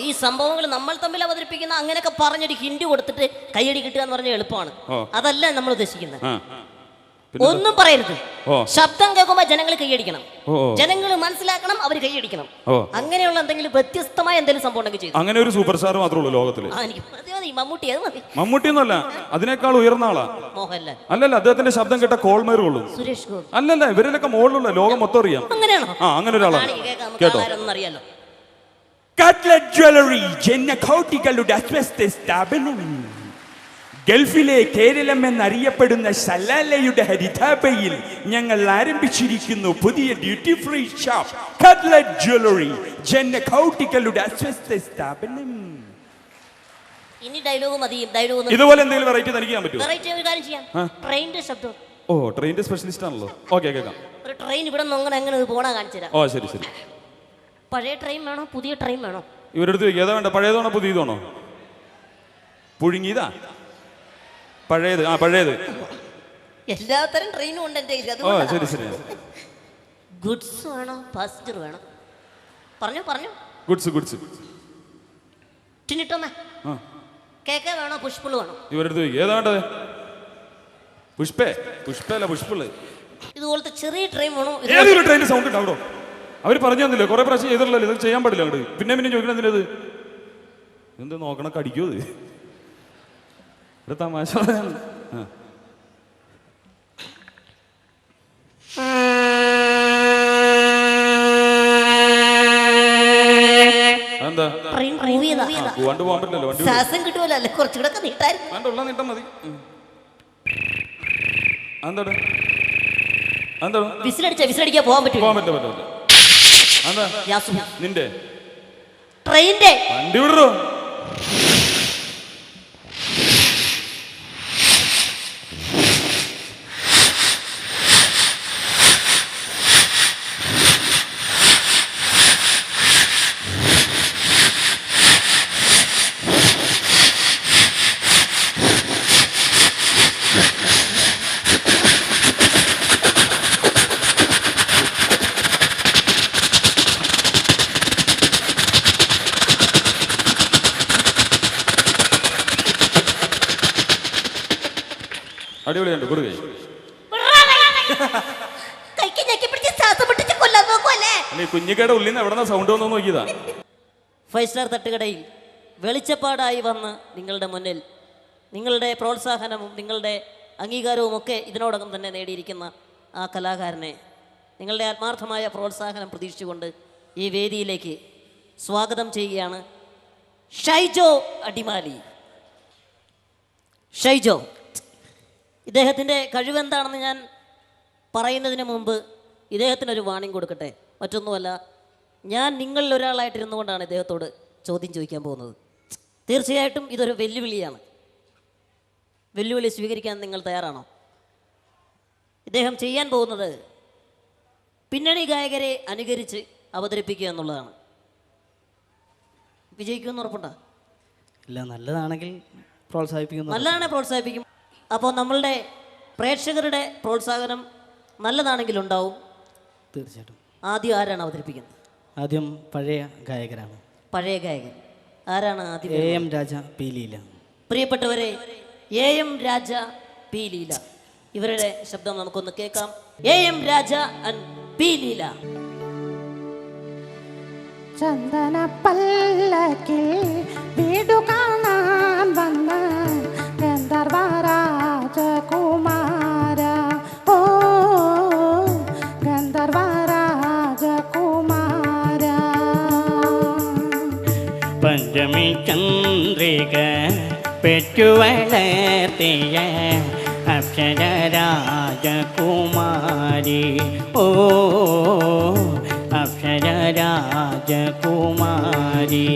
ഈ സംഭവങ്ങൾ നമ്മൾ തമ്മിൽ അവതരിപ്പിക്കുന്ന അങ്ങനെയൊക്കെ പറഞ്ഞൊരു ഹിന്റ് കൊടുത്തിട്ട് കയ്യടി കിട്ടുക എന്ന് പറഞ്ഞാൽ എളുപ്പമാണ്. അതല്ല നമ്മൾ ഉദ്ദേശിക്കുന്നത്. ഒന്നും പറയരുത്. ശബ്ദം കേൾക്കുമ്പോൾ ജനങ്ങൾ കൈയടിക്കണം, ജനങ്ങൾ മനസ്സിലാക്കണം, അവർ കൈയടിക്കണം. അങ്ങനെയുള്ള എന്തെങ്കിലും വ്യത്യസ്തമായ എന്തെങ്കിലും സംഭവം ഉണ്ടെങ്കിൽ ചെയ്തു. അങ്ങനെ ഒരു സൂപ്പർ സ്റ്റാർ മാത്രമേ ഉള്ളൂ ലോകത്തിൽ. മമ്മൂട്ടി. അത് മതി. മമ്മൂട്ടി ഒന്നല്ല, അതിനേക്കാൾ ഉയർന്ന ആളാ മോഹൻലാൽ. അല്ലല്ല, അദ്ദേഹത്തിന്റെ ശബ്ദം കേട്ട കോൾമേറുള്ളൂ. സുരേഷ് ഗോപി. അല്ലല്ല, ഇവരിലൊക്കെ മോളിലുള്ള ലോകം മൊത്തം അറിയാം. അങ്ങനെയാണോ? അങ്ങനെ ഒരാളാണ്. കേട്ടോ, അറിയാലോ. കട്ട്ലറ്റ് ജ്വല്ലറി ജനകോടികളുടെ അസ്വസ്ഥ സ്ഥാപനം. ഗൾഫിലെ കേരളം എന്നറിയപ്പെടുന്ന സലാലയുടെ ഹരിതാപയിൽ ഞങ്ങൾ ആരംഭിച്ചിരിക്കുന്നു പുതിയ duty free shop. Cutlet jewellery ജനകോടികളുടെ അസ്വസ്ഥ സ്ഥാപനം. ഇനി ഡയലോഗ് മതി. ഡയലോഗ് ഇതുപോലെ എന്തെങ്കിലും വെറൈറ്റി തനിക്ക് ചെയ്യാൻ പറ്റുമോ? വെറൈറ്റി ഒരു കാര്യം ചെയ്യാം. ട്രെയിനിന്റെ ശബ്ദം. ഓ, ട്രെയിനിന്റെ സ്പെഷ്യലിസ്റ്റ് ആണല്ലോ. ഓക്കെ, കേൾക്കാം. ഒരു ട്രെയിൻ ഇവിടെ നിന്ന് എങ്ങനെ പോണ കാണിച്ചു തരാം. ഓ, ശരി ശരി. പഴയ ട്രെയിൻ വേണോ പുതിയ ട്രെയിൻ വേണോ? ഇവരെടുത്ത് ഏതാ വേണ്ട? പഴയതാണോ പുതിയതാണോ? പുഴുങ്ങിയതാ? പഴയത്. ആ, പഴയത്. എല്ലാത്തരം ട്രെയിനും ഉണ്ട് എൻ്റെ കയ്യിൽ. ഓ, ശരി ശരി. ഗുഡ്സ് വേണോ പാസഞ്ചർ വേണോ? പറഞ്ഞു. ഗുഡ്സ്. ടിനിട്ടോമേ, കേക്ക് വേണോ പുഷ്പുള് വേണോ? ഇവരെടുത്ത് ഏതാ വേണ്ടത്? പുഷ്പല്ല പുഷ്പുള്ള്. ഇതുപോലത്തെ ചെറിയ ട്രെയിൻ വേണോ? ഏതൊരു ട്രെയിനിന്റെ സൗണ്ട് ഉണ്ടാവോ? അവർ പറഞ്ഞു തന്നില്ലേ, കുറെ പ്രാവശ്യം ചെയ്തില്ലല്ലോ, ഇത് ചെയ്യാൻ പാടില്ല അങ്ങോട്ട്. പിന്നെ ചോദിക്കണം എന്തിനത്? എന്ത് നോക്കണം, കടിക്കോ ഇത്? ഒരു തമാശ. എന്താ പോവാണ്ട് പോകാൻ പറ്റില്ലല്ലോ, വണ്ടി ശ്വാസം കിട്ടുമല്ലോ, അല്ലെ കുറച്ചുകൂടെ നീട്ടായിരുന്നു. വേണ്ട, ഉള്ള നീട്ടം മതി. എന്താണ് വിസിലടിക്കാ പോകാൻ പറ്റില്ല. എന്താ നിന്റെ ട്രെയിനിന്റെ വണ്ടി വിടറോ? അടിപൊളിയുണ്ട്, കൊടുക്കേ. കുഞ്ഞിക്കയുടെ ഉള്ളിൽ നിന്ന് എവിടെ സൗണ്ട് വന്നു നോക്കിയതാ. 5 സ്റ്റാർ തട്ടുകടയിൽ വെളിച്ചപ്പാടായി വന്ന് നിങ്ങളുടെ മുന്നിൽ നിങ്ങളുടെ പ്രോത്സാഹനവും നിങ്ങളുടെ അംഗീകാരവും ഒക്കെ ഇതിനോടകം തന്നെ നേടിയിരിക്കുന്ന ആ കലാകാരനെ നിങ്ങളുടെ ആത്മാർത്ഥമായ പ്രോത്സാഹനം പ്രതീക്ഷിച്ചുകൊണ്ട് ഈ വേദിയിലേക്ക് സ്വാഗതം ചെയ്യുകയാണ്. ഷൈജോ അടിമാലി. ഷൈജോ, ഇദ്ദേഹത്തിൻ്റെ കഴിവെന്താണെന്ന് ഞാൻ പറയുന്നതിന് മുമ്പ് ഇദ്ദേഹത്തിനൊരു വാണിംഗ് കൊടുക്കട്ടെ. മറ്റൊന്നുമല്ല, ഞാൻ നിങ്ങളിൽ ഒരാളായിട്ടിരുന്നു കൊണ്ടാണ് ഇദ്ദേഹത്തോട് ചോദ്യം ചോദിക്കാൻ പോകുന്നത്. തീർച്ചയായിട്ടും ഇതൊരു വെല്ലുവിളിയാണ്. വെല്ലുവിളി സ്വീകരിക്കാൻ നിങ്ങൾ തയ്യാറാണോ? ഇദ്ദേഹം ചെയ്യാൻ പോകുന്നത് പിന്നണി ഗായകരെ അനുകരിച്ച് അവതരിപ്പിക്കുക എന്നുള്ളതാണ്. വിജയിക്കുമെന്ന് ഉറപ്പുണ്ടോ? ഇല്ല, നല്ലതാണെങ്കിൽ പ്രോത്സാഹിപ്പിക്കുന്നു. നല്ലതാണെ പ്രോത്സാഹിപ്പിക്കും. അപ്പോൾ നമ്മളുടെ പ്രേക്ഷകരുടെ പ്രോത്സാഹനം നല്ലതാണെങ്കിൽ ഉണ്ടാവും. തീർച്ചയായിട്ടും. ആദ്യം ആരാണ് അവതരിപ്പിക്കുന്നത്? ആദ്യം പഴയ ഗായകരാണ്. പഴയ ഗായകൻ ആരാണ് ആദ്യം? AM Raja, P Leela. പ്രിയപ്പെട്ടവരെ, AM രാജ, പി ലീല, ഇവരുടെ ശബ്ദം നമുക്കൊന്ന് കേൾക്കാം. AM Raja and P Leela. ചന്ദന പല്ലക്കിൽ വീടു കാണാൻ വന്ന ഗന്ധർവരാജകുമാര, ഓ ഗന്ധർവരാജകുമാര. പഞ്ചമി ചന്ദ്രിക പെറ്റു വളർത്തിയ അക്ഷരരാജകുമാരി, ഓ അക്ഷരരാജകുമാരി.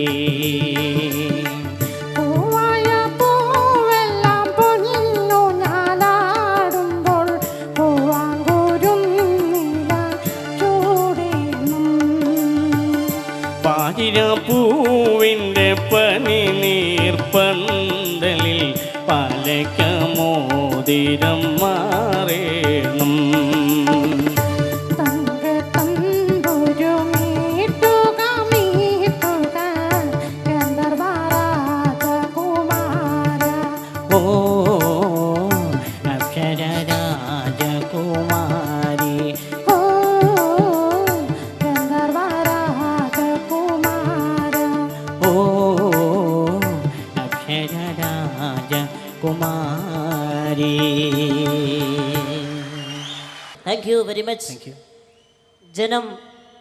പൂവായ പൂവെല്ലാം പൊന്നു ഞാലാടുമ്പോൾ പൂവാങ്കുരുന്നില ചൂടേണം. പാതിരപ്പൂവിൻ്റെ പനി നീർപ്പന്തലിൽ പാലക്കമോതിരം മാറേണം. ഓ അക്ഷരരാജകുമാരി, ഓ ഗന്ധർവരാജകുമാര, ഓ അക്ഷരരാജകുമാരി. Thank you very much. ജനം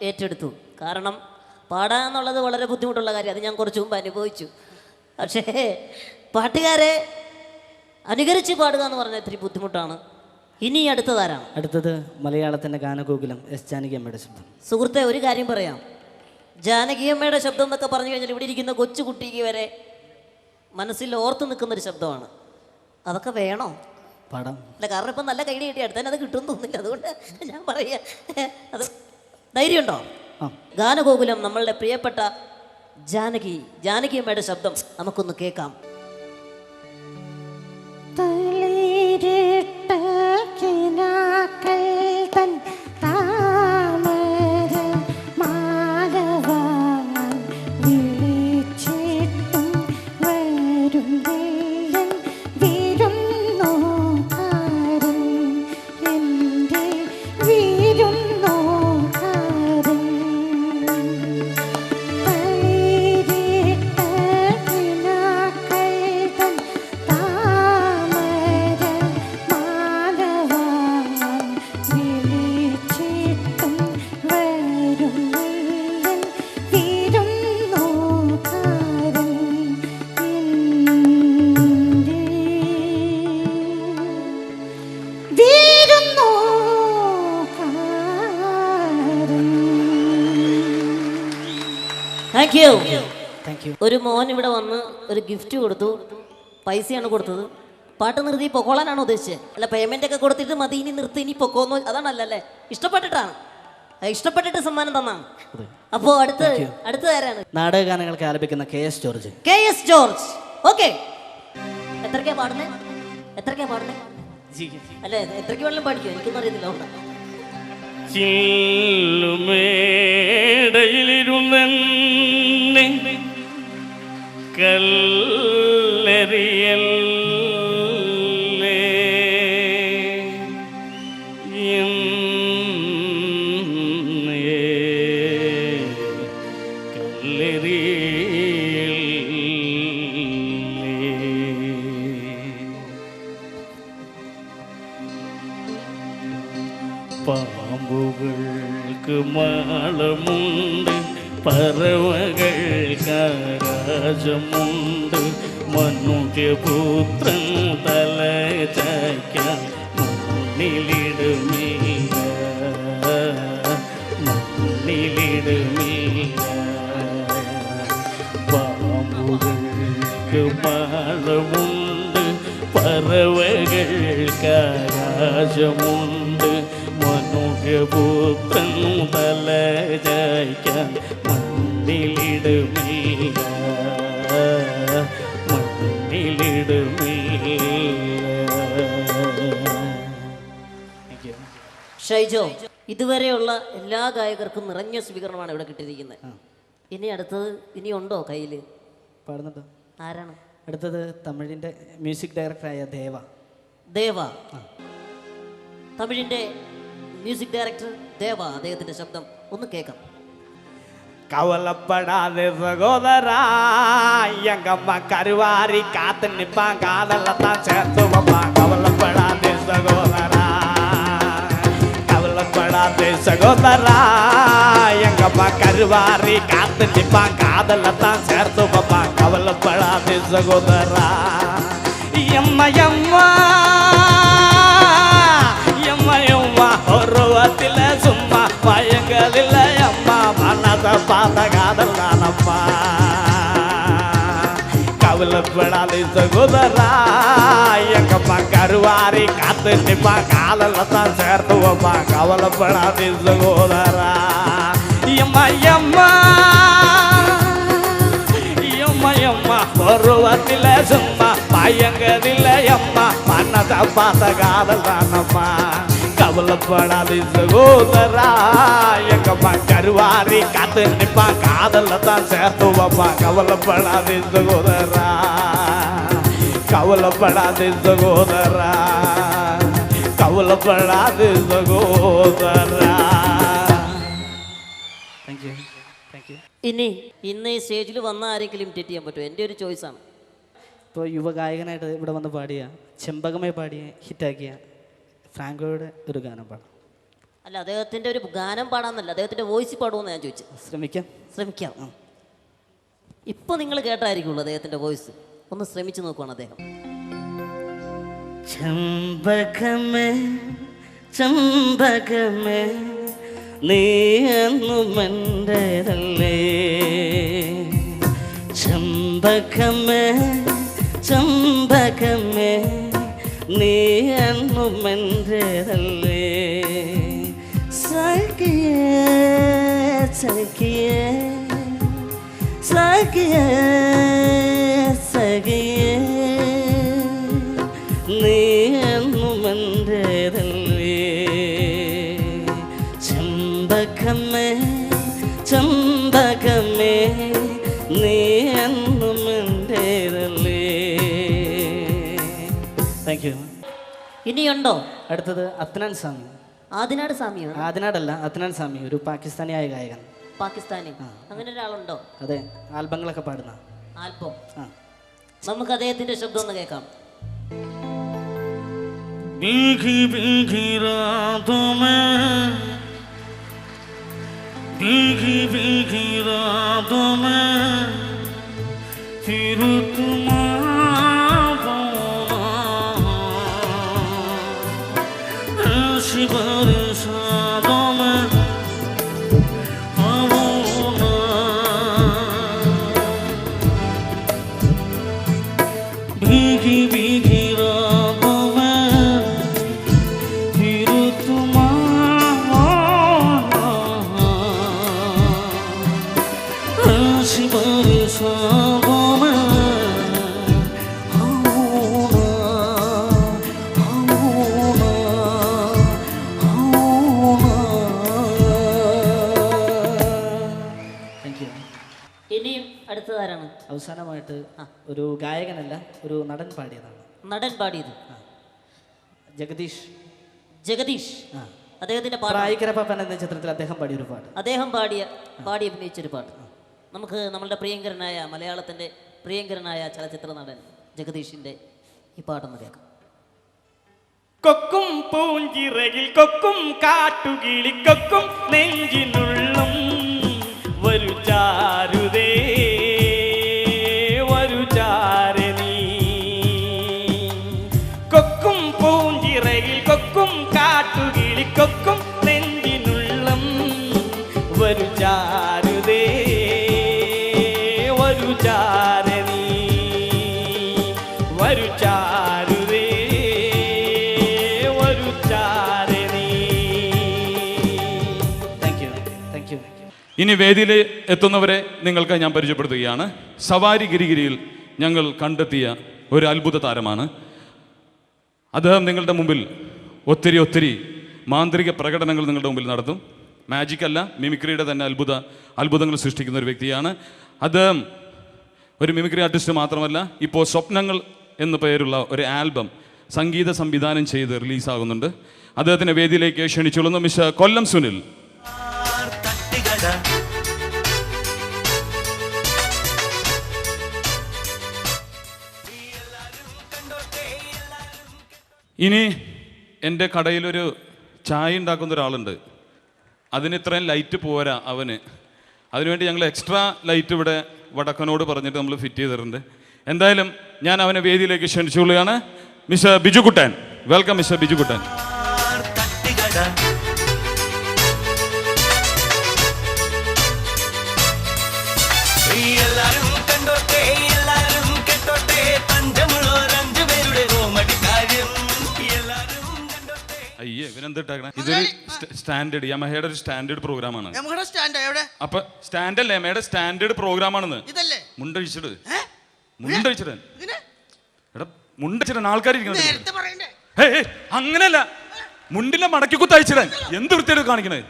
ഏറ്റെടുത്തു. കാരണം പാടാന്നുള്ളത് വളരെ ബുദ്ധിമുട്ടുള്ള കാര്യം. അത് ഞാൻ കുറച്ച് മുമ്പ് അനുഭവിച്ചു. പക്ഷേ പാട്ടുകാരെ അനുകരിച്ച് പാടുക എന്ന് പറഞ്ഞാൽ ഇത്തിരി ബുദ്ധിമുട്ടാണ്. ഇനി അടുത്തതാരാണ്? അടുത്തത് മലയാളത്തിൻ്റെ ഗാനഗോകുലം S ജാനകിയമ്മയുടെ ശബ്ദം. സുഹൃത്തെ, ഒരു കാര്യം പറയാം. ജാനകിയമ്മയുടെ ശബ്ദം എന്നൊക്കെ പറഞ്ഞു കഴിഞ്ഞാൽ ഇവിടെ ഇരിക്കുന്ന കൊച്ചു കുട്ടിക്ക് വരെ മനസ്സിൽ ഓർത്ത് നിൽക്കുന്നൊരു ശബ്ദമാണ്. അതൊക്കെ വേണോ? പാടാം. അല്ല, കാരണം ഇപ്പം നല്ല കൈഡി കിട്ടി അടുത്തന്നെ അത് കിട്ടുമെന്ന് തോന്നുന്നില്ല, അതുകൊണ്ട് ഞാൻ പറയാ. അത് ധൈര്യമുണ്ടോ? ഗാനഗോകുലം നമ്മളുടെ പ്രിയപ്പെട്ട ജാനകിയമ്മയുടെ ശബ്ദം നമുക്കൊന്ന് കേൾക്കാം. തളിരിട്ട കിനാക്കൾ തൻ താമര മാലവാൻ വിളിച്ചിട്ടും വരുന്നില്ലൻ വിരുന്നോകാരൻ, എൻ്റെ വിരുന്നോകാരൻ. തളിരിട്ട കിനാക്കൾ തൻ താമര മാലവാൻ വിളിച്ചിട്ടും വരുന്നില്ലൻ വിരുന്നോകാരൻ, എൻ്റെ വിരുന്നോകാരൻ. Thank you. Thank you. ഒരു മോൻ ഇവിടെ വന്ന് ഒരു ഗിഫ്റ്റ് കൊടുത്തു, പൈസയാണ് കൊടുത്തത്. പാട്ട് നിർത്തി പൊക്കോളാനാണോ ഉദ്ദേശിച്ചത്? അല്ല, പേയ്മെന്റ് ഒക്കെ കൊടുത്തിട്ട് മതി, ഇനി നിർത്തി, ഇനി പൊക്കോന്നു, അതാണല്ലേ? ഇഷ്ടപ്പെട്ടിട്ടാണ്, ഇഷ്ടപ്പെട്ടിട്ട് സമ്മാനം തന്നാണ്. അപ്പോ അടുത്ത ആരാണ്? നാടകഗാനങ്ങൾക്ക് ആലപിക്കുന്ന KS George. KS George. Okay, എത്രക്കാ പാടുന്നേ? അല്ല, എത്രയ്ക്ക് വേണമെങ്കിലും പഠിക്കും, എനിക്കൊന്നും അറിയത്തില്ല. ചില്ലുമേടയിലിരുന്നെ കല്ലെറിയല്ലേ പാമ്പുകൾക്ക് മാളമുണ്ട്, പറവകൾക്ക് ആകാശമുണ്ട്, മനുഷ്യപുത്രൻ തല ചായ്ക്കാൻ മണ്ണിലിടുമില്ല. പാമ്പുകൾക്ക് മാളമുണ്ട്, പറവകൾക്ക് ആകാശമുണ്ട്, മനുഷ്യപുത്രൻ തല ചായ്ക്കാൻ മണ്ണിലിടുമില്ല. ഷൈജോ, ഇതുവരെയുള്ള എല്ലാ ഗായകർക്കും നിറഞ്ഞ സ്വീകരണമാണ് ഇവിടെ കിട്ടിയിരിക്കുന്നത്. ഇനി അടുത്തത് ഇനിയുണ്ടോ കയ്യിൽ? പാടുന്നുണ്ടോ? ആരാണ് അടുത്തത്? തമിഴിൻ്റെ മ്യൂസിക് ഡയറക്ടറായ ദേവ. തമിഴിൻ്റെ മ്യൂസിക് ഡയറക്ടർ ദേവ, അദ്ദേഹത്തിന്റെ ശബ്ദം ഒന്ന് കേൾക്കാം. கவலைப்படாத சகோதரா, எங்கம்மா கருவாரி காத்து நிப்பான், காதலத்தான் சேர்த்து வைப்பான். கவலைப்படாத சகோதரா, கவலைப்படாத சகோதரா, எங்கம்மா கருவாரி காத்து நிப்பான், காதலத்தான் சேர்த்து வைப்பான். கவலைப்படாத சகோதரா, எம்மா எம்மா எம்மா ஒருவத்தில சும்மா மயங்கதில்லை அம்மா, மனதை பார்த்த காதல் தானம்மா. கவலைப்படாத சகோதரா, எங்கம்மா கருவாரி காத்து நிப்பான், காதல தான் சேர்த்து வைப்பான். கவலைப்படாத சகோதரா, எம்மா எம்மா எம்மா ஒருவத்தில சும்மா மயங்கதில்லை அம்மா, மனதை பார்த்த காதல் தானம்மா. கவலைப்படாத சகோதரா, எங்கம்மா கருவாரி காத்து நிப்பான், காதல தான் சேர்த்து வைப்பான். கவலைப்படாத சகோதரா, கவலைப்படாத சகோதரா, கவலைப்படாத சகோதரா. Thank you. Thank U. ഇന്ന് ഈ സ്റ്റേജിൽ വന്ന ആരെങ്കിലും ഇമിറ്റേറ്റ് ചെയ്യാൻ പറ്റുമോ? എൻ്റെ ഒരു ചോയ്സാണ്. ഇപ്പോൾ യുവഗായകനായിട്ട് ഇവിടെ വന്ന് പാടിയ, ചെമ്പകമായി പാടിയ, ഹിറ്റാക്കിയ ഫ്രാങ്കോയുടെ ഒരു ഗാനം പാടാം. അല്ല, അദ്ദേഹത്തിൻ്റെ ഒരു ഗാനം പാടാന്നല്ല, അദ്ദേഹത്തിൻ്റെ വോയിസ് പാടുമെന്ന് ഞാൻ ചോദിച്ചു. ശ്രമിക്കാം. ഇപ്പോൾ നിങ്ങൾ കേട്ടായിരിക്കുള്ളൂ അദ്ദേഹത്തിൻ്റെ വോയിസ്. ഒന്ന് ശ്രമിച്ചു നോക്കുവാണ് അദ്ദേഹം. ചെമ്പകമേ ചെമ്പകമേ നീ എന്നും എൻ്റേതല്ലേ, ചെമ്പകമേ ചെമ്പകമേ നീ എന്നും എൻ്റേതല്ലേ സഖിയേ സഖിയേ സഖിയേ സഖിയേ നീ എന്നും എൻ്റേതല്ലേ ചെമ്പകമേ ചെമ്പകമേ നീ എന്നും എൻ്റേതല്ലേ. Thank you. ഇനിയുണ്ടോ? അടുത്തത് അത്നാൻ സ്വാമി. ആദിനാട് സ്വാമിയോ? ആദിനാടല്ല, അത്നാൻ സ്വാമി, ഒരു പാകിസ്ഥാനിയായ ഗായകൻ. പാകിസ്ഥാനി? അങ്ങനെ ഒരാളുണ്ടോ? അതെ, ആൽബങ്ങളൊക്കെ പാടുന്ന. ആൽബം? ആ, നമുക്ക് അദ്ദേഹത്തിന്റെ ശബ്ദം ഒന്ന് കേൾക്കാം. भीगी भीगी रातों में भीगी भीगी रातों में फिर तुम्हारा ऐसी बरसातों में होना भीगी भीगी रातों में फिर तुम्हारा ऐसी बरसातों में താങ്ക് യു. ഇനിയും അടുത്തതാരാണ്? അവസാനമായിട്ട് ഒരു ഗായകനല്ല, ഒരു നടൻ പാടിയതാണ്. നടൻ പാടിയത് ജഗദീഷ്. ജഗദീഷ്. ആ, അദ്ദേഹത്തിന്റെ പാട്ട്, പ്രായിക്കരപ്പൻ എന്ന ചിത്രത്തിൽ അദ്ദേഹം പാടിയൊരു പാട്ട്. അദ്ദേഹം പാടി അഭിനയിച്ചൊരു പാട്ട്. നമുക്ക് നമ്മളുടെ പ്രിയങ്കരനായ മലയാളത്തിന്റെ പ്രിയങ്കരനായ ചലച്ചിത്ര നടൻ ജഗദീഷിന്റെ ഈ പാട്ടൊന്ന് കേൾക്കാം. കൊക്കും പൂഞ്ചിറകിൽ കൊക്കും കാട്ടുകിളിക്കൊക്കും നെഞ്ചിനുള്ളും ഒരു ചാരുതേ ഒരു ചാരണി കൊക്കും പൂഞ്ചിറകിൽ കൊക്കും കാട്ടുകിളിക്കൊക്കും നെഞ്ചിനുള്ളും ഒരു ചാരുതേ ഒരു ചാരണി ഒരു ചാരുതേ ഒരു ചാരണി. Thank you. Thank you. ഇനി വേദിയിൽ എത്തുന്നവരെ നിങ്ങൾക്ക് ഞാൻ പരിചയപ്പെടുത്തുകയാണ്. സവാരി ഗിരിഗിരിയിൽ ഞങ്ങൾ കണ്ടെത്തിയ ഒരു അത്ഭുത താരമാണ് അദ്ദേഹം. നിങ്ങളുടെ മുമ്പിൽ ഒത്തിരി മാന്ത്രിക പ്രകടനങ്ങൾ നിങ്ങളുടെ മുമ്പിൽ നടത്തും. മാജിക് അല്ല, മിമിക്രിയുടെ തന്നെ അത്ഭുതങ്ങൾ സൃഷ്ടിക്കുന്ന ഒരു വ്യക്തിയാണ് അദ്ദേഹം. ഒരു മിമിക്രി ആർട്ടിസ്റ്റ് മാത്രമല്ല, ഇപ്പോൾ സ്വപ്നങ്ങൾ എന്ന പേരുള്ള ഒരു ആൽബം സംഗീത സംവിധാനം ചെയ്ത് റിലീസാകുന്നുണ്ട്. അദ്ദേഹത്തിൻ്റെ വേദിയിലേക്ക് ക്ഷണിച്ചുകൊള്ളുന്നു മിസ്റ്റർ കൊല്ലം സുനിൽ. ഇനി എൻ്റെ കടയിലൊരു ചായ ഉണ്ടാക്കുന്ന ഒരാളുണ്ട്. അതിന് ഇത്രയും ലൈറ്റ് പോരാ അവന്. അതിനുവേണ്ടി ഞങ്ങൾ എക്സ്ട്രാ ലൈറ്റ് ഇവിടെ വടക്കനോട് പറഞ്ഞിട്ട് നമ്മൾ ഫിറ്റ് ചെയ്തിട്ടുണ്ട്. എന്തായാലും ഞാൻ അവനെ വേദിയിലേക്ക് ക്ഷണിച്ചുകൊള്ളുകയാണ്. Mister Bijukuttan. Welcome mister Bijukuttan. അയ്യേ ഇവനെന്തിട്ടാക്കണേ? ഇതൊരു സ്റ്റാൻഡേർഡ് യമഹയുടെ ഒരു സ്റ്റാൻഡേർഡ് പ്രോഗ്രാമാണ്. അപ്പൊ സ്റ്റാൻഡല്ലേ യമഹയുടെ സ്റ്റാൻഡേർഡ് പ്രോഗ്രാമാണെന്ന്. മുണ്ടഴിച്ചിട്ട് മുണ്ടഴിച്ചിടൻ എടാ മുണ്ടച്ചിടൻ ആൾക്കാർ അങ്ങനെയല്ല, മുണ്ടിലെ മടക്കി കുത്തയച്ചിടൻ. എന്ത് വൃത്തിയാണ് കാണിക്കണേ?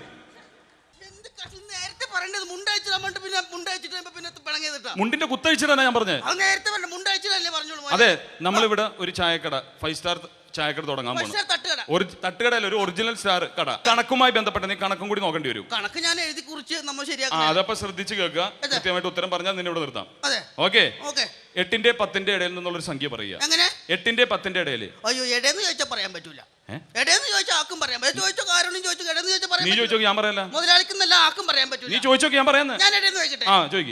മുണ്ടിന്റെ കുത്തഴിച്ചിടാനാ ഞാൻ പറഞ്ഞത്. അതെ, നമ്മളിവിടെ ഒരു ചായക്കട, 5 സ്റ്റാർ ചായക്കട തുടങ്ങാൻ പോകുന്നു. ഒരു തട്ടുകടയിൽ ഒരു ഒറിജിനൽ സ്റ്റാർ കട. കണക്കുമായി ബന്ധപ്പെട്ട നീ കണക്കും കൂടി നോക്കേണ്ടി വരും. കണക്ക് ഞാൻ എഴുതി കുറിച്ച് നമ്മൾ ശരിയാക്കാം. അതപ്പോ ശ്രദ്ധിച്ച് കേൾക്കുക. കൃത്യമായിട്ട് ഉത്തരം പറഞ്ഞാൽ നിന്നെ ഇവിടെ നിർത്താം. ഓക്കെ. 8ന്റെ 10ന്റെ ഇടയിൽ നിന്നുള്ളൊരു സംഖ്യ പറയുക. 8ന്റെ 10ന്റെ ഇടയിൽ. അയ്യോ, എടേന്ന് ചോദിച്ചാൽ പറയാൻ പറ്റൂല. എടേന്ന് ചോദിച്ചാൽ ആക്കും പറയാൻ പറ്റും. ചോദിച്ചോ കാരണം ചോദിച്ചു, എടേന്ന് ചോദിച്ചാൽ പറയാൻ. നീ ചോദിച്ചോ, ഞാൻ പറയല്ല. മുതലാളിക്കുന്നല്ല ആക്കും പറയാൻ പറ്റൂല. നീ ചോദിച്ചോ, ഞാൻ പറയുന്നത്. ഞാൻ എടേന്ന് ചോദിക്കട്ടെ.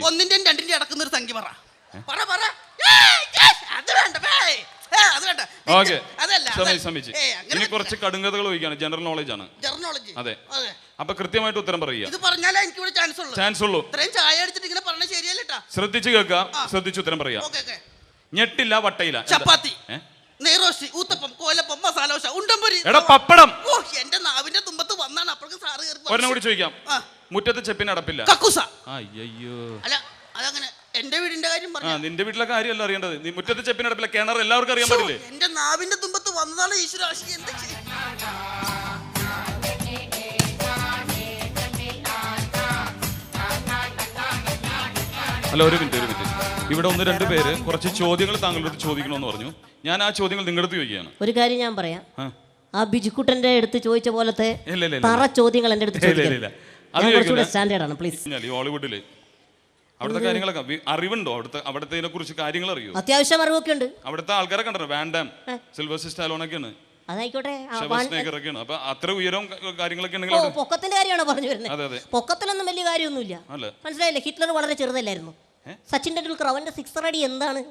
1ന്റെയും 2ന്റെയും അടക്കുന്ന ഒരു സംഖ്യ പറ. അത് വേണ്ട. ഇനി കുറച്ച് കടുങ്കഥകൾ ചോദിക്കാണ്. ജനറൽ നോളജ് ആണ്. അതെ, അപ്പൊ കൃത്യമായിട്ട് ഉത്തരം പറയുക. ഇത് പറഞ്ഞാലേ എനിക്ക് ഇവിടെ ചാൻസ് ഉള്ളൂ. ചാൻസ് ഉള്ളൂ. ഇത്രയും ചായ അടിച്ചിട്ട് ഇങ്ങനെ പറഞ്ഞ ശരിയല്ലേട്ടാ. ശ്രദ്ധിച്ച് കേൾക്കുക, ശ്രദ്ധിച്ച് ഉത്തരം പറയാം. ഞെട്ടില്ല വട്ടയില്ല. ചപ്പാത്തി, നെയ്റോസ്റ്റ്, ഊത്തപ്പം, കോലപ്പം, മസാല ദോശ, ഉണ്ടംപൊരി. എടാ പപ്പടം. ഓ എന്റെ നാവിന്റെ തുമ്പത്ത് വന്നാണ് അപ്പോഴേക്കും സാറ് കയറി. ഒരെണ്ണം കൂടി ചോദിക്കാം. ആ. മുറ്റത്ത് ചെപ്പിന് അടപ്പില്ല. കക്കൂസ. അയ്യോ. അല്ല അതങ്ങനെ എന്റെ വീടിന്റെ കാര്യം പറഞ്ഞു. നിന്റെ വീട്ടിലെ കാര്യമല്ല അറിയേണ്ടത്. നീ മുറ്റത്ത് ചെപ്പിന് അടപ്പില്ല, കിണർ എല്ലാവർക്കും അറിയാൻ പാടില്ലേ? എന്റെ നാവിന്റെ തുമ്പത്ത് വന്നതാണ് ഈശ്വരാശി. എന്താ ചെയ്യും? അല്ല ഒരു മിനിറ്റ്. ഇവിടെ 1-2 പേര് കുറച്ച് ചോദ്യങ്ങൾ താങ്കളോട് ചോദിക്കണമെന്ന് പറഞ്ഞു. ഞാൻ ആ ചോദ്യങ്ങൾ നിങ്ങളുടെ അടുത്ത് ചോദിക്കുകയാണ്. ഒരു കാര്യം ഞാൻ പറയാം. ആ ബിജുക്കുട്ടന്റെ അടുത്ത് ചോദിച്ച പോലത്തെ തറ ചോദ്യങ്ങൾ എന്റെ അടുത്ത് സ്റ്റാൻഡേർഡ് ആണ് പ്ലീസ്. ഹോളിവുഡില് അവിടുത്തെ കാര്യങ്ങളൊക്കെ അറിവുണ്ടോ? അവിടുത്തെ കുറിച്ച് കാര്യങ്ങൾ അറിയോ? അത്യാവശ്യം അറിവൊക്കെ ഉണ്ട്. അവിടുത്തെ ആൾക്കാരെ കണ്ടോ? വാൻഡാം, സിൽവസ്റ്റർ സ്റ്റാലോണൊക്കെയാണ്, അതായിക്കോട്ടെ. അത്ര ഉയരവും കാര്യങ്ങളൊക്കെ ഉണ്ടെങ്കിൽ പൊക്കത്തിന്റെ കാര്യമാണോ പറഞ്ഞു വരുന്നത്? പൊക്കത്തിലൊന്നും വലിയ കാര്യമൊന്നുമില്ല. മനസ്സിലായില്ലേ? ഹിറ്റ്ലർ വളരെ ചെറുതല്ലായിരുന്നു. സച്ചിൻ ടെണ്ടുൽക്കർ അവന്റെ 6 അടി എന്താണ്?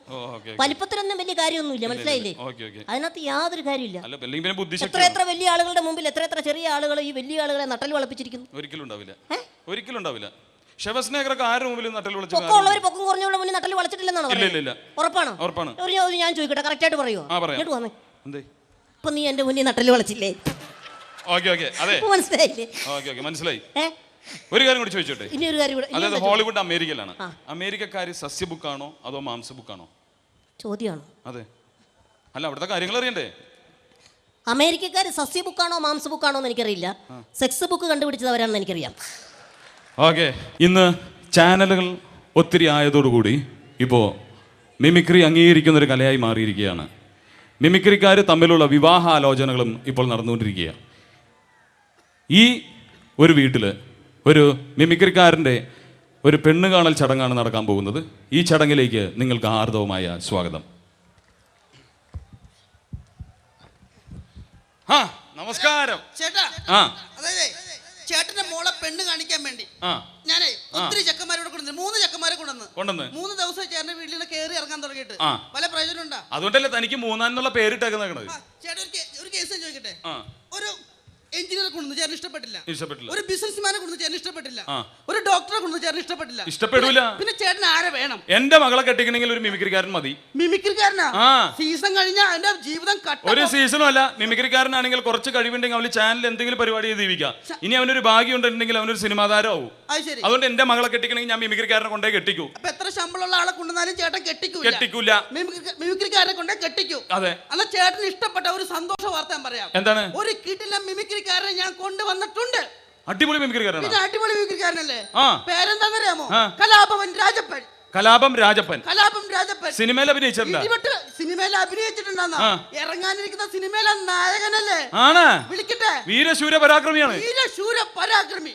വലിപ്പത്തിലൊന്നും വലിയ കാര്യമൊന്നുമില്ല. മനസ്സിലായില്ലേ? അതിനകത്ത് യാതൊരു കാര്യമില്ല. എത്ര വലിയ ആളുകളുടെ മുമ്പിൽ എത്ര ചെറിയ ആളുകൾ ഈ വലിയ ആളുകളെ നട്ടൽ വളപ്പിച്ചിരിക്കുന്നു. ഒരിക്കലും ഉണ്ടാവില്ല. ഷെവസ്നേഗറൊക്കെ ആരുടെ മുമ്പിൽ നട്ടൽ വളച്ചു? പൊക്കമുള്ളവർ പൊക്കം കുറഞ്ഞവരുടെ മുന്നിൽ നട്ടൽ വളച്ചിട്ടില്ലെന്നാണ് പറയുന്നത്. ഉറപ്പാണോ? ഒരു ഞാൻ ചോദിക്കട്ടെ, കറക്റ്റ് ആയിട്ട് പറയുമോ? ഇപ്പൊ നീ എന്റെ മുന്നിൽ നട്ടൽ വളച്ചില്ലേ? മനസ്സിലായി. ഒരു കാര്യം കൂടി ചോദിച്ചോട്ടെ. ഇനി ഒരു കാര്യം കൂടെ. അതായത് ഹോളിവുഡ് അമേരിക്കയിലാണ്. അമേരിക്കക്കാര് സസ്യ ബുക്കാണോ അതോ മാംസ ബുക്കാണോ? ചോദ്യമാണോ? അതെ. അല്ല അവിടുത്തെ കാര്യങ്ങൾ അറിയണ്ടേ? അമേരിക്കക്കാര് സസ്യ ബുക്കാണോ മാംസ ബുക്കാണോ എന്ന് എനിക്കറിയില്ല. സെക്സ് ബുക്ക് കണ്ടുപിടിച്ചത് അവരാണെന്ന് എനിക്കറിയാം. ഓക്കെ. ഇന്ന് ചാനലുകൾ ഒത്തിരി ആയതോടുകൂടി ഇപ്പോൾ മിമിക്രി അംഗീകരിക്കുന്ന ഒരു കലയായി മാറിയിരിക്കുകയാണ്. മിമിക്രിക്കാർ തമ്മിലുള്ള വിവാഹാലോചനകളും ഇപ്പോൾ നടന്നുകൊണ്ടിരിക്കുകയാണ്. ഈ ഒരു വീട്ടിൽ ഒരു മിമിക്രിക്കാരൻ്റെ ഒരു പെണ്ണ് കാണൽ ചടങ്ങാണ് നടക്കാൻ പോകുന്നത്. ഈ ചടങ്ങിലേക്ക് നിങ്ങൾക്ക് ആർദവമായ സ്വാഗതം. നമസ്കാരം ചേട്ടാ. അതായത് ചേട്ടന്റെ മോളെ പെണ്ണ് കാണിക്കാൻ വേണ്ടി ഞാനേ ഒത്തിരി ചെക്കന്മാരോട് കൊണ്ടുവന്നു. 3 ചെക്കന്മാരെ കൊണ്ടുവന്ന് 3 ദിവസം ചേട്ടന്റെ വീട്ടിൽ കയറി ഇറങ്ങാൻ തുടങ്ങിയിട്ട് പല പ്രയോജനം ഉണ്ടാ. അതുകൊണ്ടല്ലേ തനിക്ക് 3 എന്നുള്ള പേരിട്ടേക്കുന്നത്. ചേട്ടൻ ഒരു കേസ് ചോദിക്കട്ടെ. ഒരു എഞ്ചിനീയറെ കൊണ്ടുവന്ന് ചേട്ടന് ഇഷ്ടപ്പെട്ടില്ല. ഒരു ബിസിനസ്മാനെ കൊണ്ടുവന്ന് ചേട്ടന് ഇഷ്ടപ്പെട്ടില്ല. ഒരു ഡോക്ടറെ കൊണ്ടുവന്ന് ചേട്ടന് ഇഷ്ടപ്പെടില്ല. പിന്നെ ചേട്ടൻ ആരെ വേണം? എന്റെ മകളെ കെട്ടിക്കണമെങ്കിൽ ഒരു മിമിക്രിക്കാരൻ മതി. മിമിക്രിക്കാരനാ? സീസൺ കഴിഞ്ഞാൽ എന്റെ ജീവിതം ഒരു സീസണും അല്ല. മിമിക്രിക്കാരനാണെങ്കിൽ കുറച്ച് കഴിവുണ്ടെങ്കിൽ അവന് ചാനൽ എന്തെങ്കിലും പരിപാടി ചെയ്ത് ജീവിക്കാം. ഇനി അവനൊരു ഭാഗ്യം ഉണ്ടെങ്കിൽ അവനൊരു സിനിമാ താരമാവും. അതുകൊണ്ട് എന്റെ മകളെ കെട്ടിക്കണമെങ്കിൽ ഞാൻ മിമിക്രിക്കാരനെ കൊണ്ടേ കെട്ടിക്കൂ. അപ്പൊ എത്ര ശമ്പളമുള്ള ആളെ കൊണ്ടുവന്നാലും ചേട്ടൻ കെട്ടിക്കൂല. മിമിക്രിക്കാരനെ കൊണ്ടേ കെട്ടിക്കൂ. അതെ. എന്നാൽ ചേട്ടന് ഇഷ്ടപ്പെട്ട ഒരു സന്തോഷ വാർത്ത ഞാൻ പറയാം. എന്താണ്? ഒരു കിട്ടില്ല മിമിക്രിക്കാരനെ ഞാൻ കൊണ്ടുവന്നിട്ടുണ്ട്. അടിപൊളി മിമിക്രിക്കാരനാണ്. അടിപൊളി മിമിക്രിക്കാരനല്ലേ? പേരെന്താണെന്നറിയാമോ? കലാഭവൻ രാജപ്പൻ. സിനിമയിൽ അഭിനയിച്ചിട്ടുണ്ട്. സിനിമയിൽ അഭിനയിച്ചിട്ടുണ്ടെന്നാ? ഇറങ്ങാനിരിക്കുന്ന സിനിമയിലെ നായകനല്ലേ? ആണ്. വിളിക്കട്ടെ. വീരശൂര പരാക്രമിയാണ്. വീരശൂര പരാക്രമി.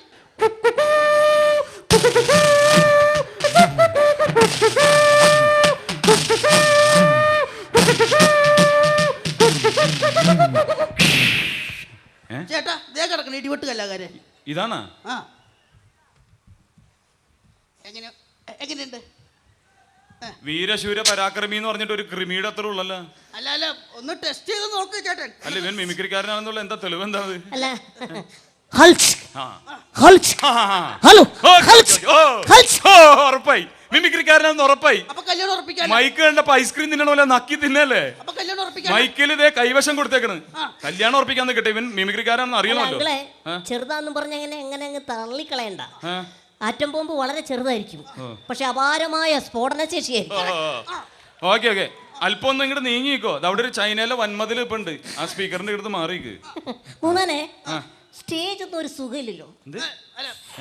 ചേട്ടാ ദേ കിടക്കണ ഇടിവെട്ട് കലാകാരൻ. ഇതാണ്. എങ്ങനെയുണ്ട്? വീരശൂര പരാക്രമി എന്ന് പറഞ്ഞിട്ട് ഒരു ക്രിമിയുടെ അത്ര ഉള്ളല്ലോ. അല്ല ഒന്ന് ടെസ്റ്റ് ചെയ്ത് നോക്ക് ചേട്ടൻ. അല്ല ഇവൻ മിമിക്രിക്കാരനാണെന്നുള്ള എന്താ തെളിവ്? എന്താ ഉറപ്പായി മിമിക്രിക്കാരനാണെന്ന് ഉറപ്പായി. മൈക്ക് കണ്ടപ്പോ ഐസ്ക്രീം തിന്നണ പോലെ നക്കി തിന്നല്ലേ? മൈക്കിൽ ഇതേ കൈവശം കൊടുത്തേക്കണ്. കല്യാണം ഉറപ്പിക്കാൻ നിൽക്കട്ടെ. ഇവൻ മിമിക്രിക്കാരാണെന്ന് അറിയണമല്ലോ. ചെറുതാന്നും പറഞ്ഞ എങ്ങനെ തള്ളിക്കളയണ്ട. ആറ്റം ബോംബ് വളരെ ചെറുതായിരിക്കും, പക്ഷെ അപാരമായ സ്ഫോടന ശേഷിയായിരിക്കും. ഓക്കെ. അല്പം ഒന്നും ഇങ്ങോട്ട് നീങ്ങിക്കോ. അവിടെ ഒരു ചൈനയിലെ വൻമതിൽ ഇപ്പൊ ഉണ്ട്. ആ സ്പീക്കറിന്റെ അടുത്ത് മാറിക്ക്. സ്റ്റേജ് ഒന്നും ഒരു സുഖമില്ലല്ലോ.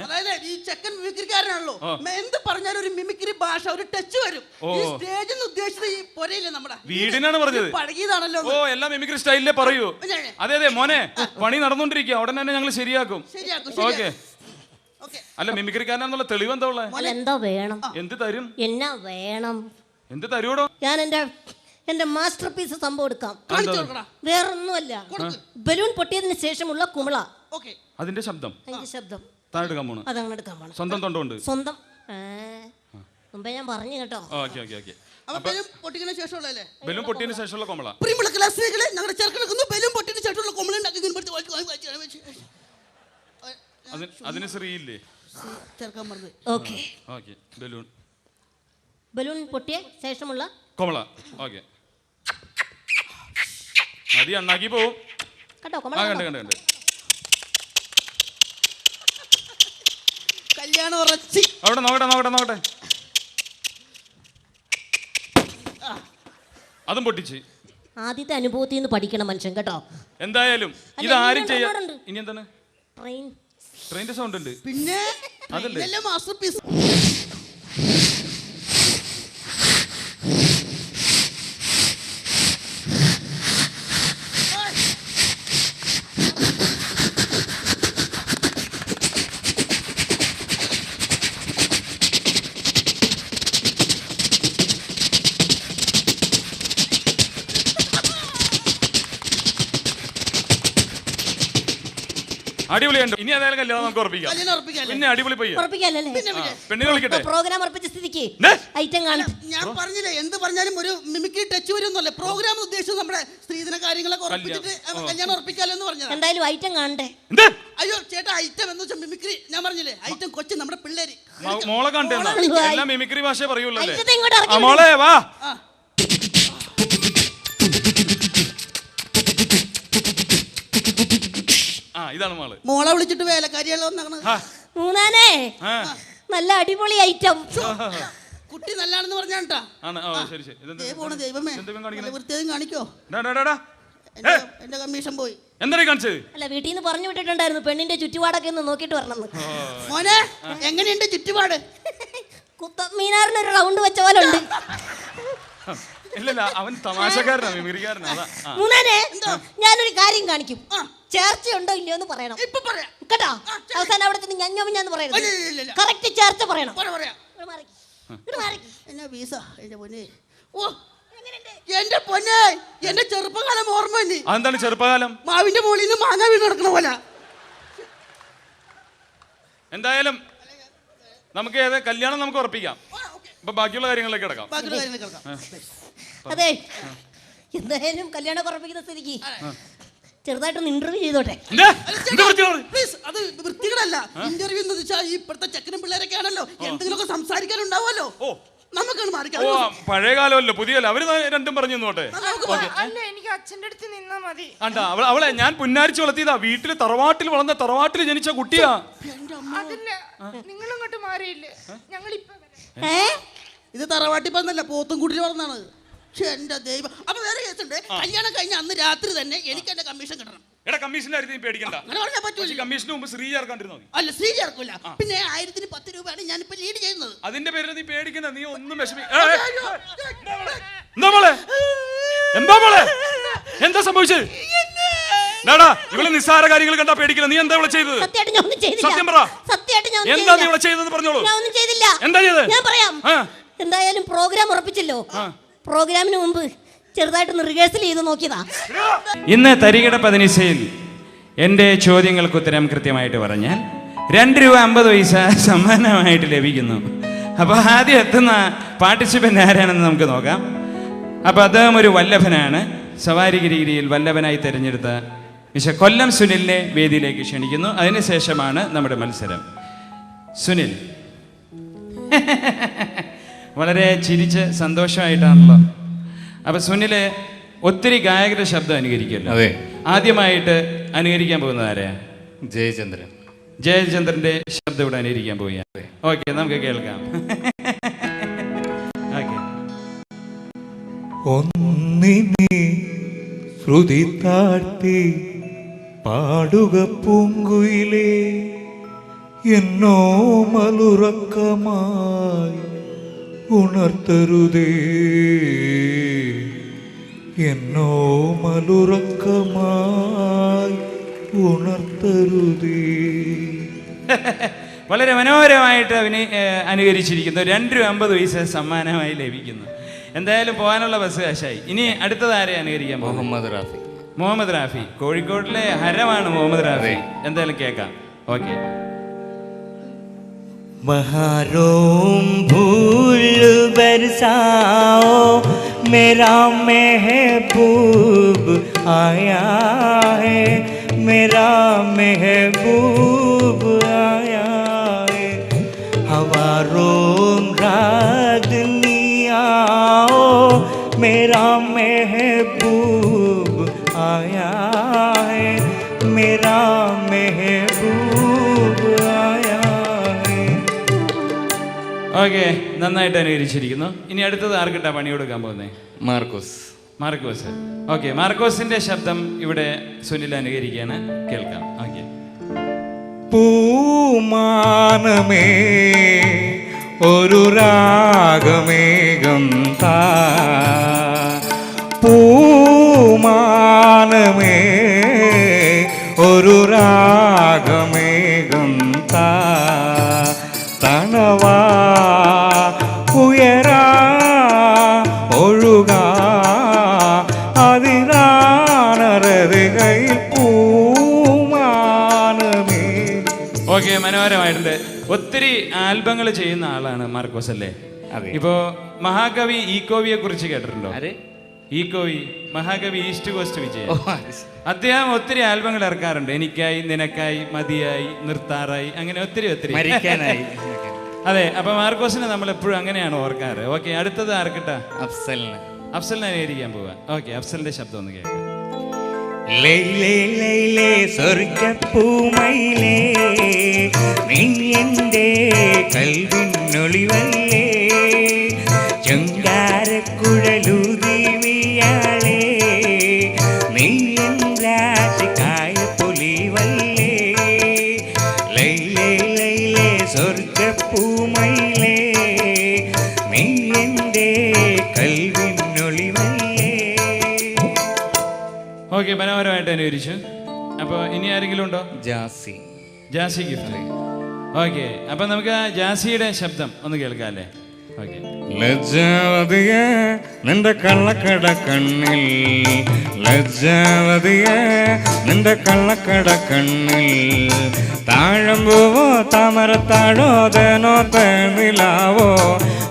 അതായത് ഈ ചെക്കൻ മിമിക്രിക്കാരനാണല്ലോ. എന്ത് പറഞ്ഞാലും ഒരു മിമിക്രി ഭാഷ, ഒരു ടച്ച് വരും. ഈ സ്റ്റേജ് ഉദ്ദേശിച്ചത് ഈ പൊരയില്ലേ നമ്മുടെ വീടിനാണ് പറഞ്ഞത്. പഴകിയതാണല്ലോ. എല്ലാം മിമിക്രി സ്റ്റൈലിലേ പറയൂ. അതെ മോനെ, പണി നടന്നുകൊണ്ടിരിക്കുക. ഉടനെ തന്നെ ഞങ്ങൾ ശരിയാക്കും. ഓക്കെ. അല്ല മിമിക്രിക്കാരനാന്നുള്ള തെളിവ് എന്താ ഉള്ളത്? എന്താ വേണം? എന്ത് തരും? എന്നാ വേണം? എന്ത് തരൂടോ? ഞാൻ എന്റെ മാസ്റ്റർ പീസ് സംഭവം എടുക്കാം. വേറൊന്നുമല്ല, ബലൂൺ പൊട്ടിയതിന് ശേഷമുള്ള കുമിള. അതിന്റെ ശബ്ദം അതങ്ങനെ എടുക്കാൻ പോണം. സ്വന്തം തൊണ്ടുണ്ട്. സ്വന്തം മുമ്പേ ഞാൻ പറഞ്ഞു കേട്ടോ. ബലൂൺ പൊട്ടിയതിന് ശേഷമുള്ളല്ലേ? ബലൂൺ പൊട്ടിയതിന് ശേഷമുള്ള കുമിള. പ്രിയമുള്ള ക്ലാസ്മേറ്റുകളെ, ഞങ്ങളുടെ ചെറുക്കനൊക്കെ ബലൂൺ പൊട്ടിയതിന് ശേഷമുള്ള കുമിള ഉണ്ടാക്കി. അതിന് ശ്രീയില്ലേ? ബലൂൺ പൊട്ടിയ ശേഷമുള്ള കോമള. ഓക്കെ, മതി, അണ്ണാക്കി പോവും. കേട്ടോ ആ, കമല കണ്ട് കണ്ട് കണ്ട്. കല്യാണം ഉറച്ചി. അവിടെ നോക്കട്ടെ നോക്കട്ടെ നോക്കട്ടെ. അതും പൊട്ടിച്ച്. ആദ്യത്തെ അനുഭവത്തിൽ നിന്ന് പഠിക്കണം മനുഷ്യൻ കേട്ടോ. എന്തായാലും അല്ല, ഇത് ആരും ഇനിയും ചെയ്യാ. ഒരുപാടുണ്ട്. ഇനി എന്താണ്? ട്രെയിൻ ട്രെയിനിന്റെ സൗണ്ട് ഉണ്ട്. പിന്നെ അതല്ലേ? ഇതല്ലേ മാസ്റ്റർ പീസ്. അടിപൊളിയുണ്ട്. ഇനി ഏതായാലും കല്യാണം നമുക്ക് ഉറപ്പിക്കാം. കല്യാണം ഉറപ്പിക്കാല്ലേ? പിന്നെ അടിപൊളി പയ്യ. ഉറപ്പിക്കാല്ലേ? പെണ്ണിനെ വിളിക്കട്ടെ. പ്രോഗ്രാം ഉറപ്പിച്ച സ്ഥിതിക്ക് നെ? ഐറ്റം കാണും. ഞാൻ പറഞ്ഞില്ലേ, എന്ത് പറഞ്ഞാലും ഒരു മിമിക്രി ടച്ച് വരുന്നല്ലേ. പ്രോഗ്രാം ഉദ്ദേശിച്ചത് നമ്മുടെ സ്ത്രീധന കാര്യങ്ങളൊക്കെ ഉറപ്പിച്ചിട്ട് കല്യാണം ഉറപ്പിക്കാലോ എന്ന് പറഞ്ഞത്. എന്തായാലും ഐറ്റം കാണണ്ടേ? എന്ത്? അയ്യോ ചേട്ടാ, ഐറ്റം എന്ന് വെച്ചാൽ മിമിക്രി. ഞാൻ പറഞ്ഞില്ലേ, ഐറ്റം കൊച്ചു നമ്മുടെ പിള്ളേര്. മോളെ കണ്ടെന്നാ എല്ലാം മിമിക്രി ഭാഷ പറയുള്ളൂ അല്ലേ? ഐറ്റത്തെ ഇങ്ങോട്ട് ആ ഇറക്കി മോളെ വാ. ആ. ആ, ഇതാണ് മോള്. മോളെ വിളിച്ചിട്ട് വേലക്കാരികളോ എന്നാണ്. ആ, മൂന്നാനേ ആ. നല്ല അടിപൊളി ഐറ്റം. കുട്ടി നല്ലാണെന്ന് പറഞ്ഞാട്ടാ. ആണ്. ഓ, ശരി ശരി. ഇതെന്ത്? ദൈവമാണ് ദൈവമേ, ഇതെന്ത് ഇവൻ കാണിക്കുന്നെ? വൃത്തിയും കാണിക്കോ. ഡാ, ഡാ, ഡാ, ഡാ. എന്റെ കമ്മീഷൻ പോയി. എന്താണ് ഈ കാണിച്ചത്? അല്ല, വീട്ടിൽ നിന്ന് പറഞ്ഞു വിട്ടിട്ടുണ്ടായിരുന്നു പെണ്ണിന്റെ ചുറ്റുപാടൊക്കെ ഒന്ന് നോക്കിയിട്ട് വരണമെന്ന്. മോനെ എങ്ങനെയുണ്ട് ചുറ്റുപാട്? കുത്തബ് മീനാറിനൊരു റൗണ്ട് വെച്ച പോലെ ഉണ്ട്. ഇല്ലല്ല, അവൻ തമാശക്കാരനാ, മിമിക്രിക്കാരനാ. അതാ. ആ. മൂന്നാനെ ഞാനൊരു കാര്യം കാണിക്കും. ആ. ചേർച്ച ഉണ്ടോ ഇല്ലയോ എന്ന് പറയണം ഇപ്പൊ പറയാം. കേട്ടോ. അവസാനം അവിടെ ചെന്ന് ഞഞ്ഞാന്ന് പറയരുത്. ഇല്ല. കറക്റ്റ് ചേർച്ച പറയണം. പറയാം. ഇങ്ങട് മാറിക്ക്. ഇങ്ങട് മാറിക്ക്. എന്നാ വീസ എന്റെ പൊന്നെ. ഓ എന്റെ പൊന്നെ, എന്റെ ചെറുപ്പകാലം ഓർമ്മ തന്നെ. അതെന്താണ് ചെറുപ്പകാലം? മാവിന്റെ മുകളിൽ നിന്ന് മാങ്ങ വീണ് നടക്കണ പോലെ. എന്തായാലും നമുക്ക് കല്യാണം നമുക്ക് ഉറപ്പിക്കാം. അപ്പൊ ബാക്കിയുള്ള കാര്യങ്ങളിലേക്ക് കിടക്കാം. ബാക്കിയുള്ള കാര്യങ്ങൾ കേൾക്കാം. അതെ, എന്തായാലും കല്യാണം ഉറപ്പിക്കുന്ന സ്ഥിതിക്ക് ചെറുതായിട്ടൊന്ന് ഇന്റർവ്യൂ ചെയ്തോട്ടെ. പ്ലീസ്, അത് വൃത്തികളല്ല. ഇന്റർവ്യൂ എന്ന് വെച്ചാൽ ഈ ഇപ്പോഴത്തെ ചെക്കനും പിള്ളേരൊക്കെ ആണല്ലോ, എന്തെങ്കിലുമൊക്കെ സംസാരിക്കാനുണ്ടാവുമല്ലോ. നമുക്കാണ് മാറിക്കാം. ഓ, പഴയ കാലമല്ലോ പുതിയല്ലോ. അവര് രണ്ടും പറഞ്ഞു നോട്ടെ. അല്ല, എനിക്ക് അച്ഛൻ്റെ അടുത്ത് നിന്നാ മതി. ആണ്ടാ, അവളെ ഞാൻ പുന്നാരിച്ച് വളർത്തിയതാ. വീട്ടില് തറവാട്ടിൽ വളർന്ന, തറവാട്ടിൽ ജനിച്ച കുട്ടിയാ. അതല്ല, നിങ്ങളിങ്ങോട്ട് മാറിയില്ലേ? ഞങ്ങളിപ്പോ വരാം. ഇത് തറവാട്ടി പറഞ്ഞല്ല, പോത്തും കൂട്ടിൽ വളർന്നാണ്. പക്ഷെ എന്റെ ദൈവം. അപ്പൊ വേറെ കേസുണ്ട്. കല്യാണം കഴിഞ്ഞ അന്ന് രാത്രി തന്നെ എനിക്ക് എന്റെ കമ്മീഷൻ കിട്ടണം. എടാ, കമ്മീഷന്റെ കാര്യത്തിൽ നീ പേടിക്കണ്ട. അങ്ങനെ പറഞ്ഞാൽ പറ്റൂല. കമ്മീഷന് മുമ്പ് ശ്രീ ചേർക്കാണ്ടിരുന്നോ? അല്ല, സ്ത്രീ ചേർക്കൂല. പിന്നെ 1010 രൂപയാണ് ഞാനിപ്പോ ലീഡ് ചെയ്യുന്നത്. അതിന്റെ പേരിൽ നീ പേടിക്കണ്ട. നീ ഒന്നും എന്താ മോളെ? എന്താ മോളെ? എന്താ സംഭവിച്ചത്? ഇവള് നിസ്സാര കാര്യങ്ങൾ കണ്ടാ പേടിക്കില്ല. നീ എന്താ ഇവിടെ ചെയ്തത്? സത്യമായിട്ട് ഞാൻ ഒന്നും ചെയ്തില്ല. സത്യം പറ. സത്യമായിട്ട് ഞാൻ എന്താ നീ ഇവിടെ ചെയ്തതെന്ന് പറഞ്ഞോളൂ. ഞാൻ ഒന്നും ചെയ്തില്ല. എന്താ ചെയ്തത്? ഞാൻ പറയാം. എന്തായാലും പ്രോഗ്രാം ഉറപ്പിച്ചല്ലോ. പ്രോഗ്രാമിന് മുമ്പ് ചെറുതായിട്ടൊന്ന് റിഹേഴ്സൽ ചെയ്ത് നോക്കിയതാ. ഇന്ന് തരികിട പതിനിസയിൽ എൻ്റെ ചോദ്യങ്ങൾക്ക് ഉത്തരം കൃത്യമായിട്ട് പറഞ്ഞാൽ 2 രൂപ 50 പൈസ സമ്മാനമായിട്ട് ലഭിക്കുന്നു. അപ്പോൾ ആദ്യം എത്തുന്ന പാർട്ടിസിപ്പൻ്റ് ആരാണെന്ന് നമുക്ക് നോക്കാം. അപ്പോൾ അദ്ദേഹം ഒരു വല്ലഭനാണ്. സവാരിഗിരിയിൽ വല്ലഭനായി തിരഞ്ഞെടുത്ത മിസ്റ്റർ കൊല്ലം സുനിലിനെ വേദിയിലേക്ക് ക്ഷണിക്കുന്നു. അതിനുശേഷമാണ് നമ്മുടെ മത്സരം. സുനിൽ വളരെ ചിരിച്ച് സന്തോഷമായിട്ടാണല്ലോ. അപ്പോൾ സുനില് ഒത്തിരി ഗായകരുടെ ശബ്ദം അനുകരിക്കുമല്ലോ. അതെ. ആദ്യമായിട്ട് അനുകരിക്കാൻ പോകുന്നത് ആരെയാ? ജയചന്ദ്രൻ. ജയചന്ദ്രന്റെ ശബ്ദം ഇവിടെ അനുകരിക്കാൻ പോവുകയാണ്. ഓക്കെ, നമുക്ക് കേൾക്കാം. ഓക്കെ. ഒന്നിനെ ശ്രുതി താഴ്ത്തി പാടുക പൂങ്കുയിലേ, എന്നോ മലുറക്കമായി ഉണർത്തരുതേ, എന്നോ മലുറക്കമായി ഉണർത്തരുതേ. വളരെ മനോഹരമായിട്ട് അനുകരിച്ചിരിക്കുന്നു. 2 രൂപ 50 പൈസ സമ്മാനമായി ലഭിക്കുന്നു. എന്തായാലും പോകാനുള്ള ബസ് കാശായി. ഇനി അടുത്തത് ആരെ അനുകരിക്കാൻ പോകും? മുഹമ്മദ് റാഫി. മുഹമ്മദ് റാഫി കോഴിക്കോട്ടിലെ ഹരമാണ് മുഹമ്മദ് റാഫി. എന്തായാലും കേൾക്കാം. ഓക്കെ. बहारों भूल बरसाओ, मेरा महबूब आया है, मेरा महबूब आया है। हवारों रात आओ, मेरा महबूब आया है, मेरा महबूब आया है. ഓക്കെ, നന്നായിട്ട് അനുകരിച്ചിരിക്കുന്നു. ഇനി അടുത്തത് ആർക്കിട്ടാ പണി കൊടുക്കാൻ പോകുന്നത്? മാർക്കോസ്. മാർക്കോസ്. ഓക്കെ, മാർക്കോസിന്റെ ശബ്ദം ഇവിടെ സുനിൽ അനുകരിക്കാണ്, കേൾക്കാം. ഓക്കെ. പൂമാനമേ ഒരു രാഗമേഘം താ, പൂമാനമേ ഒരു രാഗമേഘം താ, തണവാ ഉയരാ ഒഴുകാ അതിരാനരകയിൽ പൂമാനമേ. ഓക്കെ, മനോഹരമായിട്ടുണ്ട്. ഒത്തിരി ആൽബങ്ങൾ ചെയ്യുന്ന ആളാണ് മാർക്കോസ് അല്ലേ? ഇപ്പോ മഹാകവി ഈക്കോവിയെ കുറിച്ച് കേട്ടിട്ടുണ്ടോ? ഈക്കോവി, മഹാകവി ഈസ്റ്റ് കോസ്റ്റ് വിജയൻ. അദ്ദേഹം ഒത്തിരി ആൽബങ്ങൾ ഇറക്കാറുണ്ട്. എനിക്കായി, നിനക്കായി, മതിയായി, നിർത്താറായി, അങ്ങനെ ഒത്തിരി ഒത്തിരി. അതെ, അപ്പൊ മാർക്കോസിനെ നമ്മൾ എപ്പോഴും അങ്ങനെയാണ് ഓർക്കാറ്. ഓക്കെ, അടുത്തത് ആർക്കിട്ടാ? അഫ്സലിനെ അനുകരിക്കാൻ പോവാ. ഓക്കെ, അഫ്സലിന്റെ ശബ്ദം ഒന്ന് കേൾക്കാം. ലൈലേ ലൈലേ സ്വർഗപ്പൂമയിലേ, നീ എൻ്റെ കൽവിനൊളിവല്ലേ, ചുങ്കാരക്കുഴലൂതിവിയാളേ, നീ എൻ രാശിക്കായ പൊലിവല്ലേ. ലൈലേ ലൈലേ സ്വർഗപ്പൂമയിലേ, നീ എൻ്റെ കൽവിനൊളിവല്ലേ. ഓക്കെ, മനോഹരമായിട്ട് അനുകരിച്ചു. അപ്പോൾ ഇനി ആരെങ്കിലും ഉണ്ടോ? ജാസി. ജാസി ഗിഫ്റ്റ്. ഓക്കെ, അപ്പൊ നമുക്ക് ആ ജാസിയുടെ ശബ്ദം ഒന്ന് കേൾക്കാം അല്ലേ? ഓക്കെ. ലജ്ജാവതിയെ നിന്റെ കള്ളക്കട കണ്ണിൽ, ലജ്ജാവതിയെ നിന്റെ കള്ളക്കട കണ്ണിൽ, താഴമ്പൂവോ താമരത്താഴോ തേനോ തേനിലാവോ,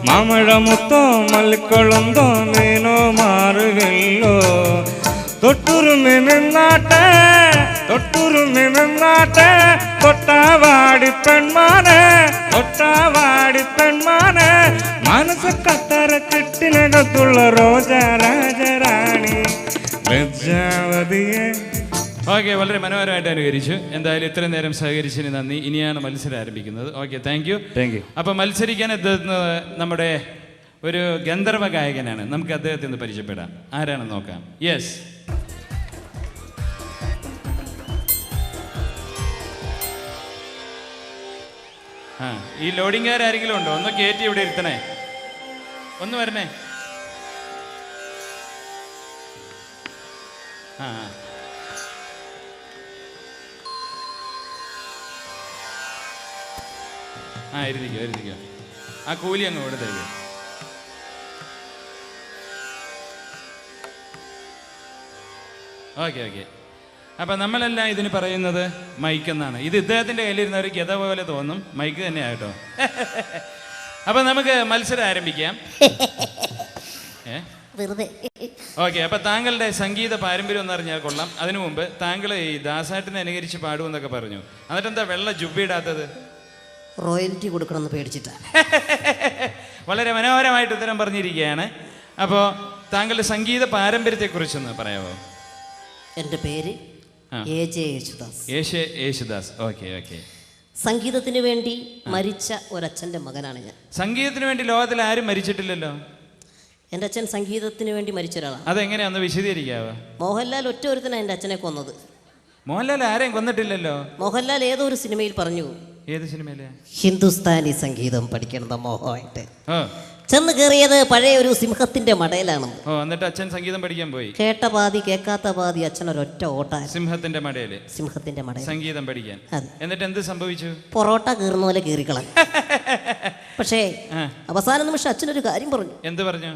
മാമഴമുത്തോ മല്ലിക്കൊളുന്തോ മീനോ മാറുകല്ലോ, തൊട്ടുരുമി നിന്നാട്ടെ തൊട്ടുരുമി നിന്നാട്ടെ, തൊട്ടാവാടി പെൺമാനെ തൊട്ടാവാടി പെൺമാനെ, മനസ്സ് കത്തറ കെട്ടിനകത്തുള്ള റോജ രാജറാണി ലജ്ജാവതിയെ. ഓക്കെ, വളരെ മനോഹരമായിട്ട് അനുകരിച്ചു. എന്തായാലും ഇത്രയും നേരം സഹകരിച്ചതിന് നന്ദി. ഇനിയാണ് മത്സരം ആരംഭിക്കുന്നത്. Okay, thank you. അപ്പൊ മത്സരിക്കാൻ എത്തുന്നത് നമ്മുടെ ഒരു ഗന്ധർവ ഗായകനാണ്. നമുക്ക് അദ്ദേഹത്തെ ഒന്ന് പരിചയപ്പെടാം. ആരാണെന്ന് നോക്കാം. യെസ്, ആ, ഈ ലോഡിംഗുകാരെങ്കിലും ഉണ്ടോ? ഒന്ന് കയറ്റി ഇവിടെ ഇരുത്തണേ, ഒന്ന് വരണേ. ആ, ആ, ഇരുത്തിക്കോ ഇരുത്തിക്കോ. ആ കൂലി അങ്ങ് കൊടുത്തേക്ക്. Okay okay. അപ്പം നമ്മളെല്ലാം ഇതിന് പറയുന്നത് മൈക്ക് എന്നാണ്. ഇത് ഇദ്ദേഹത്തിൻ്റെ കയ്യിലിരുന്ന ഒരു ഗത പോലെ തോന്നും, മൈക്ക് തന്നെയാട്ടോ. അപ്പം നമുക്ക് മത്സരം ആരംഭിക്കാം. ഓക്കെ, അപ്പം താങ്കളുടെ സംഗീത പാരമ്പര്യം എന്ന് അറിഞ്ഞാൽ കൊള്ളാം. അതിനു മുമ്പ് താങ്കൾ ഈ ദാസാട്ടിനെ അനുകരിച്ച് പാടുമെന്നൊക്കെ പറഞ്ഞു. എന്നിട്ട് എന്താ വെള്ള ജുബ്ബിടാത്തത്? റോയൽറ്റി കൊടുക്കണമെന്ന് പേടിച്ചിട്ടാ. വളരെ മനോഹരമായിട്ട് ഉത്തരം പറഞ്ഞിരിക്കുകയാണ്. അപ്പോൾ താങ്കളുടെ സംഗീത പാരമ്പര്യത്തെക്കുറിച്ചൊന്ന് പറയാമോ? എൻ്റെ പേര് യേശുദാസ്. യേശുദാസ്. Okay okay. സംഗീതത്തിന് വേണ്ടി മരിച്ച ഒരച്ഛൻ്റെ മകനാണ് ഞാൻ. സംഗീതത്തിന് വേണ്ടി ലോകത്തിൽ ആരും മരിച്ചിട്ടില്ലല്ലോ. എൻ്റെ അച്ഛൻ സംഗീതത്തിന് വേണ്ടി മരിച്ച ഒരാളാണ്. അതെങ്ങനെയാന്ന് വിശദീകരിക്കാവോ? മോഹൻലാൽ ഒറ്റ ഒരുത്തനാണ് എൻ്റെ അച്ഛനെ കൊന്നത്. മോഹൻലാൽ ആരെയും കൊന്നിട്ടില്ലല്ലോ. മോഹൻലാൽ ഏതോ ഒരു സിനിമയിൽ പറഞ്ഞു. ഏത് സിനിമയിലെ? ഹിന്ദുസ്ഥാനി സംഗീതം പഠിക്കണം മോഹമായിട്ട് ചെന്ന് കയറിയത് പഴയ ഒരു സിംഹത്തിന്റെ മടയിലാണ്. എന്നിട്ട് അച്ഛൻ സംഗീതം പഠിക്കാൻ പോയി. കേട്ട പാതി കേൾക്കാത്ത പാതി അച്ഛൻ ഒരൊറ്റ ഓട്ട സിംഹത്തിന്റെ മടയിൽ സംഗീതം പഠിക്കാൻ. എന്നിട്ട് എന്ത് സംഭവിച്ചു? പൊറോട്ട കീറുന്ന പോലെ കീറിക്കള. പക്ഷേ അവസാന നിമിഷം അച്ഛനൊരു കാര്യം പറഞ്ഞു. എന്ത് പറഞ്ഞു?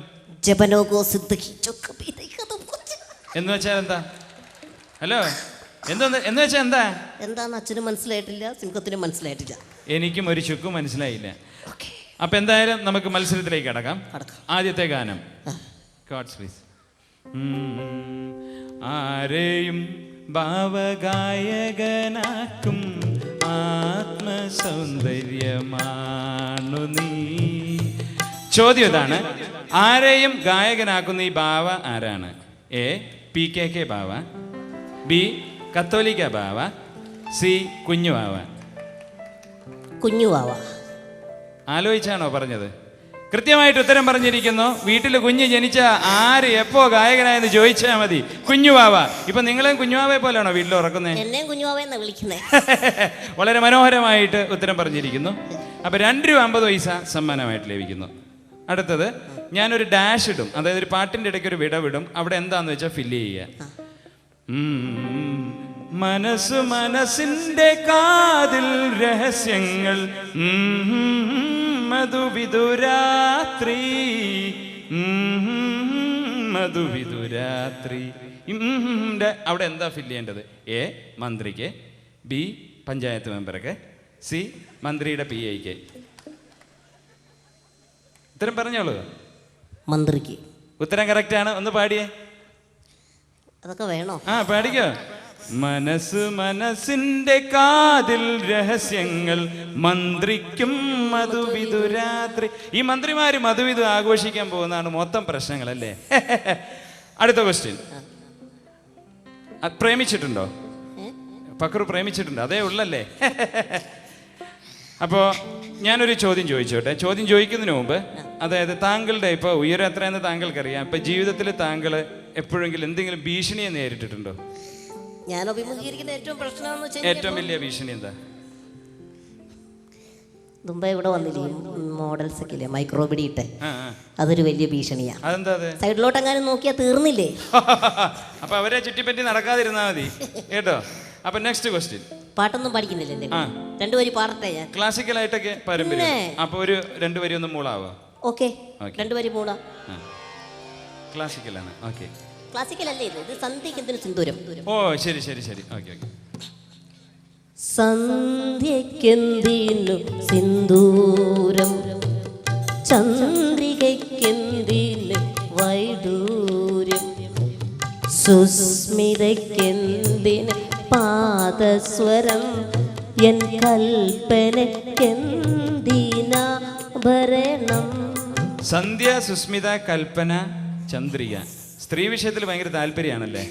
എന്ന് വെച്ചാൽ എന്താ? ഹലോ, എന്ന് വെച്ചാൽ എന്താ? എന്താന്ന് അച്ഛന് മനസ്സിലായിട്ടില്ല, സിംഹത്തിനും മനസ്സിലായിട്ടില്ല, എനിക്കും ഒരു ചുക്കും മനസ്സിലായില്ല. അപ്പൊ എന്തായാലും നമുക്ക് മത്സരത്തിലേക്ക് കടക്കാം. ആദ്യത്തെ ഗാനം ഗോഡ്സ് പ്ലീസ്. ആരെയും ഭാവഗായകനാക്കും ആത്മസൗന്ദര്യമാണു നീ. ചോദ്യം ഇതാണ്, ആരെയും ഗായകനാക്കുന്ന ഈ ബാവ ആരാണ്? എ PKK ബാവ, ബി കത്തോലിക്ക ബാവ, സി കുഞ്ഞു ബാവ. കുഞ്ഞു ബാവ. ആലോചിച്ചാണോ പറഞ്ഞത്? കൃത്യമായിട്ട് ഉത്തരം പറഞ്ഞിരിക്കുന്നു. വീട്ടിൽ കുഞ്ഞ് ജനിച്ച ആര് എപ്പോ ഗായകനായെന്ന് ചോദിച്ചാൽ മതി. കുഞ്ഞുവാവ. ഇപ്പൊ നിങ്ങളെയും കുഞ്ഞുവാവയെ പോലെയാണോ വീട്ടിൽ ഉറക്കുന്നത്? എന്നെയും കുഞ്ഞുവാവയെന്നാ വിളിക്കുന്നത്. വളരെ മനോഹരമായിട്ട് ഉത്തരം പറഞ്ഞിരിക്കുന്നു. അപ്പൊ 2 രൂപ 50 പൈസ സമ്മാനമായിട്ട് ലഭിക്കുന്നു. അടുത്തത് ഞാനൊരു ഡാഷ് ഇടും, അതായത് ഒരു പാട്ടിന്റെ ഇടയ്ക്ക് ഒരു വിടവിടും. അവിടെ എന്താന്ന് വെച്ചാൽ ഫില്ല് ചെയ്യുക. മനസ്സ് മനസ്സിന്റെ കാതിൽ രഹസ്യങ്ങൾ മധുവിധുരാത്രി മധുവിധുരാത്രി. അവിടെ എന്താ ഫില്ല് ചെയ്യേണ്ടത്? എ മന്ത്രിക്ക്, ബി പഞ്ചായത്ത് മെമ്പർക്ക്, സി മന്ത്രിയുടെ PAക്ക്. ഉത്തരം പറഞ്ഞോളൂ. മന്ത്രിക്ക്. ഉത്തരം കറക്റ്റ് ആണ്. ഒന്ന് പാടിയേ. അതൊക്കെ വേണോ? പാടിക്കോ. മനസ്സ് മനസ്സിന്റെ കാതിൽ രഹസ്യങ്ങൾ മന്ത്രിക്കും മധുവിധുരാത്രി. ഈ മന്ത്രിമാര് മധുവിധു ആഘോഷിക്കാൻ പോകുന്നതാണ് മൊത്തം പ്രശ്നങ്ങളല്ലേ. അടുത്ത ക്വസ്റ്റ്യൻ. പ്രേമിച്ചിട്ടുണ്ടോ? ഫക്രു പ്രേമിച്ചിട്ടുണ്ടോ? അതേ ഉള്ളല്ലേ. അപ്പോൾ ഞാനൊരു ചോദ്യം ചോദിച്ചോട്ടെ. ചോദ്യം ചോദിക്കുന്നതിന് മുമ്പ്, അതായത് താങ്കളുടെ ഇപ്പോൾ ഉയരം എത്രയെന്ന് താങ്കൾക്കറിയാം. ഇപ്പം ജീവിതത്തിൽ താങ്കൾ എപ്പോഴെങ്കിലും എന്തെങ്കിലും ഭീഷണിയെ നേരിട്ടിട്ടുണ്ടോ? ഞാൻ അഭിമുഖീകരിക്കുന്ന ഏറ്റവും വലിയ ഭീഷണി എന്താ? മുമ്പേ ഇവിടെ വന്നില്ലേ മോഡൽസ് ഒക്കെ ഇല്ലേ, മൈക്രോബിഡി ഇട്ടെ, അതൊരു വലിയ ഭീഷണിയാ. അതെന്താ? സൈഡിലോട്ട് എങ്ങാനും നോക്കിയാൽ തീർന്നില്ലേ. അപ്പൊ അവരെ ചുറ്റിപ്പറ്റി നടക്കാതിരുന്നാ മതി കേട്ടോ. അപ്പൊ നെക്സ്റ്റ് ക്വസ്റ്റ്യൻ. പാട്ടൊന്നും പഠിക്കുന്നില്ലേ? 2 വരി പാടട്ടെ ഞാൻ. ക്ലാസിക്കൽ ആയിട്ടൊക്കെ പാരമ്പര്യം. അപ്പൊ ഒരു 2 വരി ഒന്ന് മൂളാവോ? ഓക്കെ, 2 വരി മൂളാം. ക്ലാസിക്കലാണ്. ഓക്കെ. ക്ലാസിക്കൽ അല്ലേ ഇത്? സന്ധ്യക്കെന്തിനു സിന്ദൂരം. ഓ ശരി ശരി ശരി. Okay okay. സന്ധ്യക്കെന്തിനു സിന്ദൂരം, ചന്ദ്രികയ്ക്കെന്തിന് വൈഡൂര്യം, സുസ്മിതയ്ക്കെന്തിന് പാദസ്വരം, എൻ കൽപ്പനയ്ക്കെന്തിനാഭരണം. സന്ധ്യ, സുസ്മിത, കൽപ്പന, ചന്ദ്രിക. സ്ത്രീ വിഷയത്തിൽ ഭയങ്കര താല്പര്യമാണല്ലേ.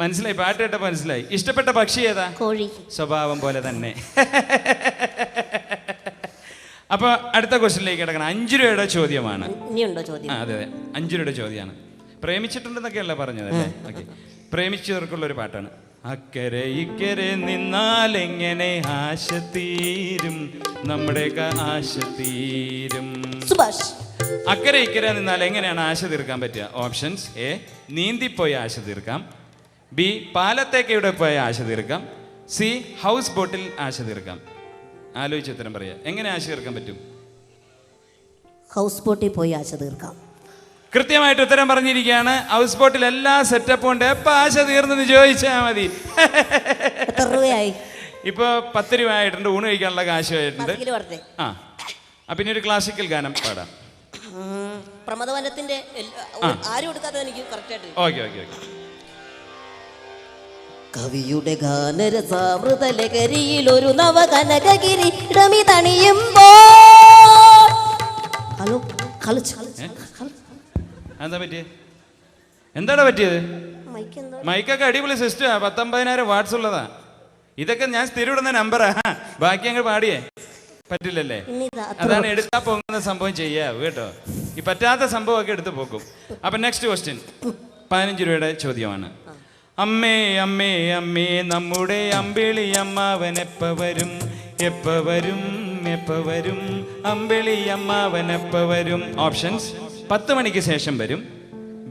മനസ്സിലായി. പാട്ട് കേട്ടപ്പോ മനസ്സിലായി. ഇഷ്ടപ്പെട്ട പക്ഷി ഏതാ? കോഴി. സ്വഭാവം പോലെ തന്നെ. അപ്പൊ അടുത്ത ക്വസ്റ്റ്യനിലേക്ക് കിടക്കണം. 5 രൂപയുടെ ചോദ്യമാണ്. ഇനിയുണ്ടോ ചോദ്യം? അതെ അതെ, 5 രൂപയുടെ ചോദ്യമാണ്. പ്രേമിച്ചിട്ടുണ്ടെന്നൊക്കെയല്ല പറഞ്ഞതല്ലേ. ഓക്കെ. പ്രേമിച്ചവർക്കുള്ള ഒരു പാട്ടാണ്. അക്കരെ ഇക്കരെ നിന്നാൽ എങ്ങനെ ആശ തീരും, നമ്മുടെയൊക്കെ ആശ തീരും. സുഭാഷ്. അക്കരെ ഇക്കരെ നിന്നാൽ എങ്ങനെയാണ് ആശ തീർക്കാൻ പറ്റുക? ഓപ്ഷൻസ്: എ നീന്തിപ്പോയി ആശ തീർക്കാം, ബി പാലത്തേക്ക് ഇവിടെ പോയി ആശ തീർക്കാം, സി ഹൗസ് ബോട്ടിൽ ആശ തീർക്കാം. ആലോചിച്ച് ഉത്തരം പറയാ. എങ്ങനെ ആശ തീർക്കാൻ പറ്റും? ഹൗസ് ബോട്ടിൽ പോയി ആശ തീർക്കാം. കൃത്യമായിട്ട് ഉത്തരം പറഞ്ഞിരിക്കുകയാണ്. ഹൗസ് ബോട്ടിൽ എല്ലാ സെറ്റപ്പും ഉണ്ട്. എപ്പോൾ ആശ തീർന്നെന്ന് ചോദിച്ചാൽ മതി. എത്ര രൂപയായി? ഇപ്പൊ 10 രൂപ ആയിട്ടുണ്ട്. ഊണ് കഴിക്കാനുള്ള കാശുമായിട്ടുണ്ട്. പിന്നെ ഒരു ക്ലാസിക്കൽ ഗാനം പാടാം. പ്രമദവനത്തിന്റെ ആരും എടുക്കാതെ എനിക്ക് കറക്റ്റായിട്ട്. Okay okay okay. കവിയുടെ ഗാനരസാമൃത ലഹരിയിൽ ഒരു നവകനകഗിരി ഇടമി തണിയുമ്പോൾ. ഹലോ, എന്താ പറ്റിയത്? എന്താടാ പറ്റിയത്? മൈക്കൊക്കെ അടിപൊളി സിസ്റ്റമാ. 19,000 വാട്ട്സ് ഉള്ളതാ. ഇതൊക്കെ ഞാൻ സ്ഥിരം ഇടുന്ന നമ്പറാ. ബാക്കി അങ്ങ് പാടിയേ പറ്റില്ലല്ലേ. അതാണ് എടുത്താ പോകുന്ന സംഭവം ചെയ്യാവൂ കേട്ടോ. ഈ പറ്റാത്ത സംഭവമൊക്കെ എടുത്ത് പോക്കും. അപ്പൊ നെക്സ്റ്റ് ക്വസ്റ്റ്യൻ 15 രൂപയുടെ ചോദ്യമാണ്. അമ്മേ അമ്മേ അമ്മേ നമ്മുടെ അമ്പിളി അമ്മാവൻ എപ്പ വരും, എപ്പ വരും, എപ്പ വരും, അമ്പിളി അമ്മാവൻ എപ്പ വരും. ഓപ്ഷൻസ്: 10 മണിക്ക് ശേഷം വരും,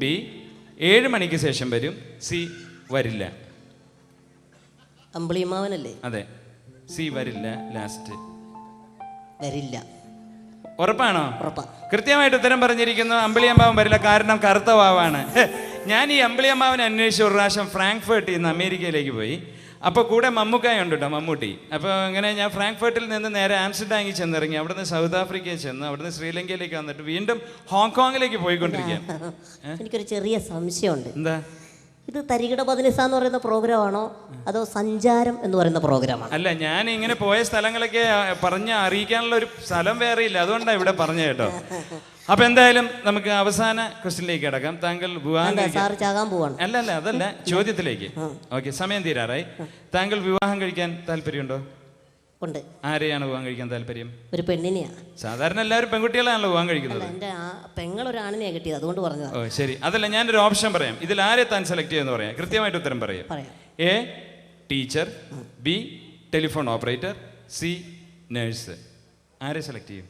ബി 7 മണിക്ക് ശേഷം വരും, സി വരില്ല. അമ്പിളി അമ്മാവനല്ലേ? അതെ. സി വരില്ല. ലാസ്റ്റ് വരില്ല. ഉറപ്പാണോ? ഉറപ്പാ. കൃത്യമായിട്ട് ഉത്തരം പറഞ്ഞിരിക്കുന്നു. അമ്പിളിയമ്മാവൻ വരില്ല. കാരണം കറുത്ത വാവാണ്. ഞാൻ ഈ അമ്പിളിയമ്മാവനെ അന്വേഷിച്ച ഒരു പ്രാവശ്യം ഫ്രാങ്ക്ഫർട്ടിൽ നിന്ന് അമേരിക്കയിലേക്ക് പോയി. അപ്പോൾ കൂടെ മമ്മൂക്കായ ഉണ്ട് കേട്ടോ, മമ്മൂട്ടി. അപ്പോൾ അങ്ങനെ ഞാൻ ഫ്രാങ്ക്ഫർട്ടിൽ നിന്ന് നേരെ ആംസ്റ്റർഡാമിൽ ചെന്നിറങ്ങി. അവിടുന്ന് സൗത്ത് ആഫ്രിക്കയിൽ ചെന്ന് അവിടുന്ന് ശ്രീലങ്കയിലേക്ക് വന്നിട്ട് വീണ്ടും ഹോങ്കോങ്ങിലേക്ക് പോയിക്കൊണ്ടിരിക്കുക. എനിക്കൊരു ചെറിയ സംശയമുണ്ട്. എന്താ? ഇത് തരികിട പതിനിസ എന്ന് പറയുന്ന പ്രോഗ്രാമാണോ അതോ സഞ്ചാരം എന്ന് പറയുന്ന പ്രോഗ്രാമാണോ? അല്ല, ഞാൻ ഇങ്ങനെ പോയ സ്ഥലങ്ങളൊക്കെ പറഞ്ഞ് അറിയിക്കാനുള്ള ഒരു സ്ഥലം വേറെ ഇല്ല, അതുകൊണ്ടാണ് ഇവിടെ പറഞ്ഞ കേട്ടോ. അപ്പൊ എന്തായാലും നമുക്ക് അവസാന ക്വസ്റ്റ്യനിലേക്ക് കിടക്കാം. താങ്കൾ വിവാഹം സാറ് ചാകാൻ പോവാണ്. അല്ല അതല്ല, ചോദ്യത്തിലേക്ക്. ഓക്കെ, സമയം തീരാറായി. താങ്കൾ വിവാഹം കഴിക്കാൻ താല്പര്യമുണ്ടോ? ഉണ്ട്. ആരെയാണ് വിവാഹം കഴിക്കാൻ താല്പര്യം? ഒരു പെണ്ണിനെയാ. സാധാരണ എല്ലാവരും പെൺകുട്ടികളാണല്ലോ വിവാഹം കഴിക്കുന്നത്. എൻ്റെ പെങ്ങളൊരാണിനെയാണ് കിട്ടിയത്, അതുകൊണ്ട് പറഞ്ഞത്. ഓ ശരി, അതല്ല, ഞാനൊരു ഓപ്ഷൻ പറയാം. ഇതിൽ ആരെ താൻ സെലക്ട് ചെയ്യുമെന്ന് പറയാം, കൃത്യമായിട്ട് ഉത്തരം പറയാം. A teacher, B telephone operator, C nurse. ആരെ സെലക്ട് ചെയ്യും?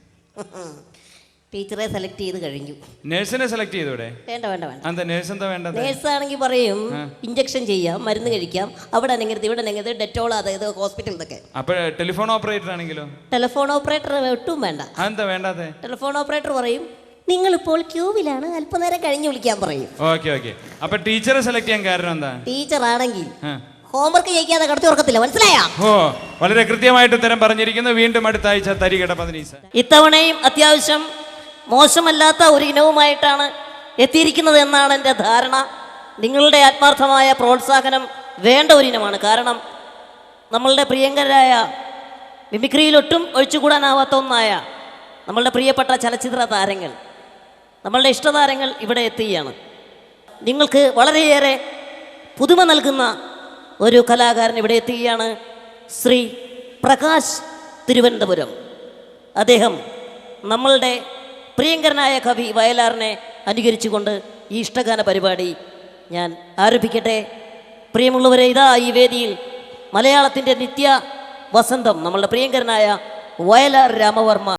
ടീച്ചറെ സെലക്ട് ചെയ്ത് കഴിഞ്ഞു. നേഴ്സിനെ സെലക്ട് ചെയ്തോടെ? വേണ്ട വേണ്ട വേണ്ട. എന്താ നേഴ്സ് എന്താ വേണ്ടത്? നേഴ്സ് ആണെങ്കിൽ പറയും ഇഞ്ചക്ഷൻ ചെയ്യാം, മരുന്ന് കഴിക്കാം, അവിടെ അനങ്ങരുത് ഇവിടെ അനങ്ങരുത്, ഡെറ്റോൾ, അതായത് ഹോസ്പിറ്റലിലൊക്കെ. അപ്പൊ ടെലിഫോൺ ഓപ്പറേറ്റർ ആണെങ്കിലോ? ടെലിഫോൺ ഓപ്പറേറ്റർ ഒട്ടും വേണ്ട. അതെന്താ വേണ്ടാതെ? ടെലിഫോൺ ഓപ്പറേറ്റർ പറയും നിങ്ങളിപ്പോൾ ക്യൂവിലാണ്, അല്പനേരം കഴിഞ്ഞ് വിളിക്കാൻ പറയും. ഓക്കെ. അപ്പൊ ടീച്ചറെ സെലക്ട് ചെയ്യാൻ കാരണം എന്താ? ടീച്ചർ ആണെങ്കിൽ ഹോംവർക്ക് ചെയ്യിക്കാതെ കടത്തി ഉറക്കത്തില്ല, മനസ്സിലായാ? ഓ, വളരെ കൃത്യമായിട്ട് ഉത്തരം പറഞ്ഞിരിക്കുന്നു. വീണ്ടും അടുത്ത ആഴ്ച തരികിട പതിനീസ. ഇത്തവണയും അത്യാവശ്യം മോശമല്ലാത്ത ഒരു ഇനവുമായിട്ടാണ് എത്തിയിരിക്കുന്നത് എന്നാണ് എൻ്റെ ധാരണ. നിങ്ങളുടെ ആത്മാർത്ഥമായ പ്രോത്സാഹനം വേണ്ട ഒരു ഇനമാണ്. കാരണം നമ്മളുടെ പ്രിയങ്കരായ മിമിക്രിയിലൊട്ടും ഒഴിച്ചുകൂടാനാവാത്ത ഒന്നായ നമ്മളുടെ പ്രിയപ്പെട്ട ചലച്ചിത്ര താരങ്ങൾ, നമ്മളുടെ ഇഷ്ടതാരങ്ങൾ ഇവിടെ എത്തുകയാണ്. നിങ്ങൾക്ക് വളരെയേറെ പുതുമ നൽകുന്ന ഒരു കലാകാരൻ ഇവിടെ എത്തുകയാണ്. ശ്രീ പ്രകാശ് തിരുവനന്തപുരം. അദ്ദേഹം നമ്മളുടെ പ്രിയങ്കരനായ കവി വയലാറിനെ അനുകരിച്ചുകൊണ്ട് ഈ ഇഷ്ടഗാന പരിപാടി ഞാൻ ആരംഭിക്കട്ടെ. പ്രിയമുള്ളവരെ, ഇതാ ഈ വേദിയിൽ മലയാളത്തിൻ്റെ നിത്യ വസന്തം നമ്മളുടെ പ്രിയങ്കരനായ വയലാർ രാമവർമ്മ.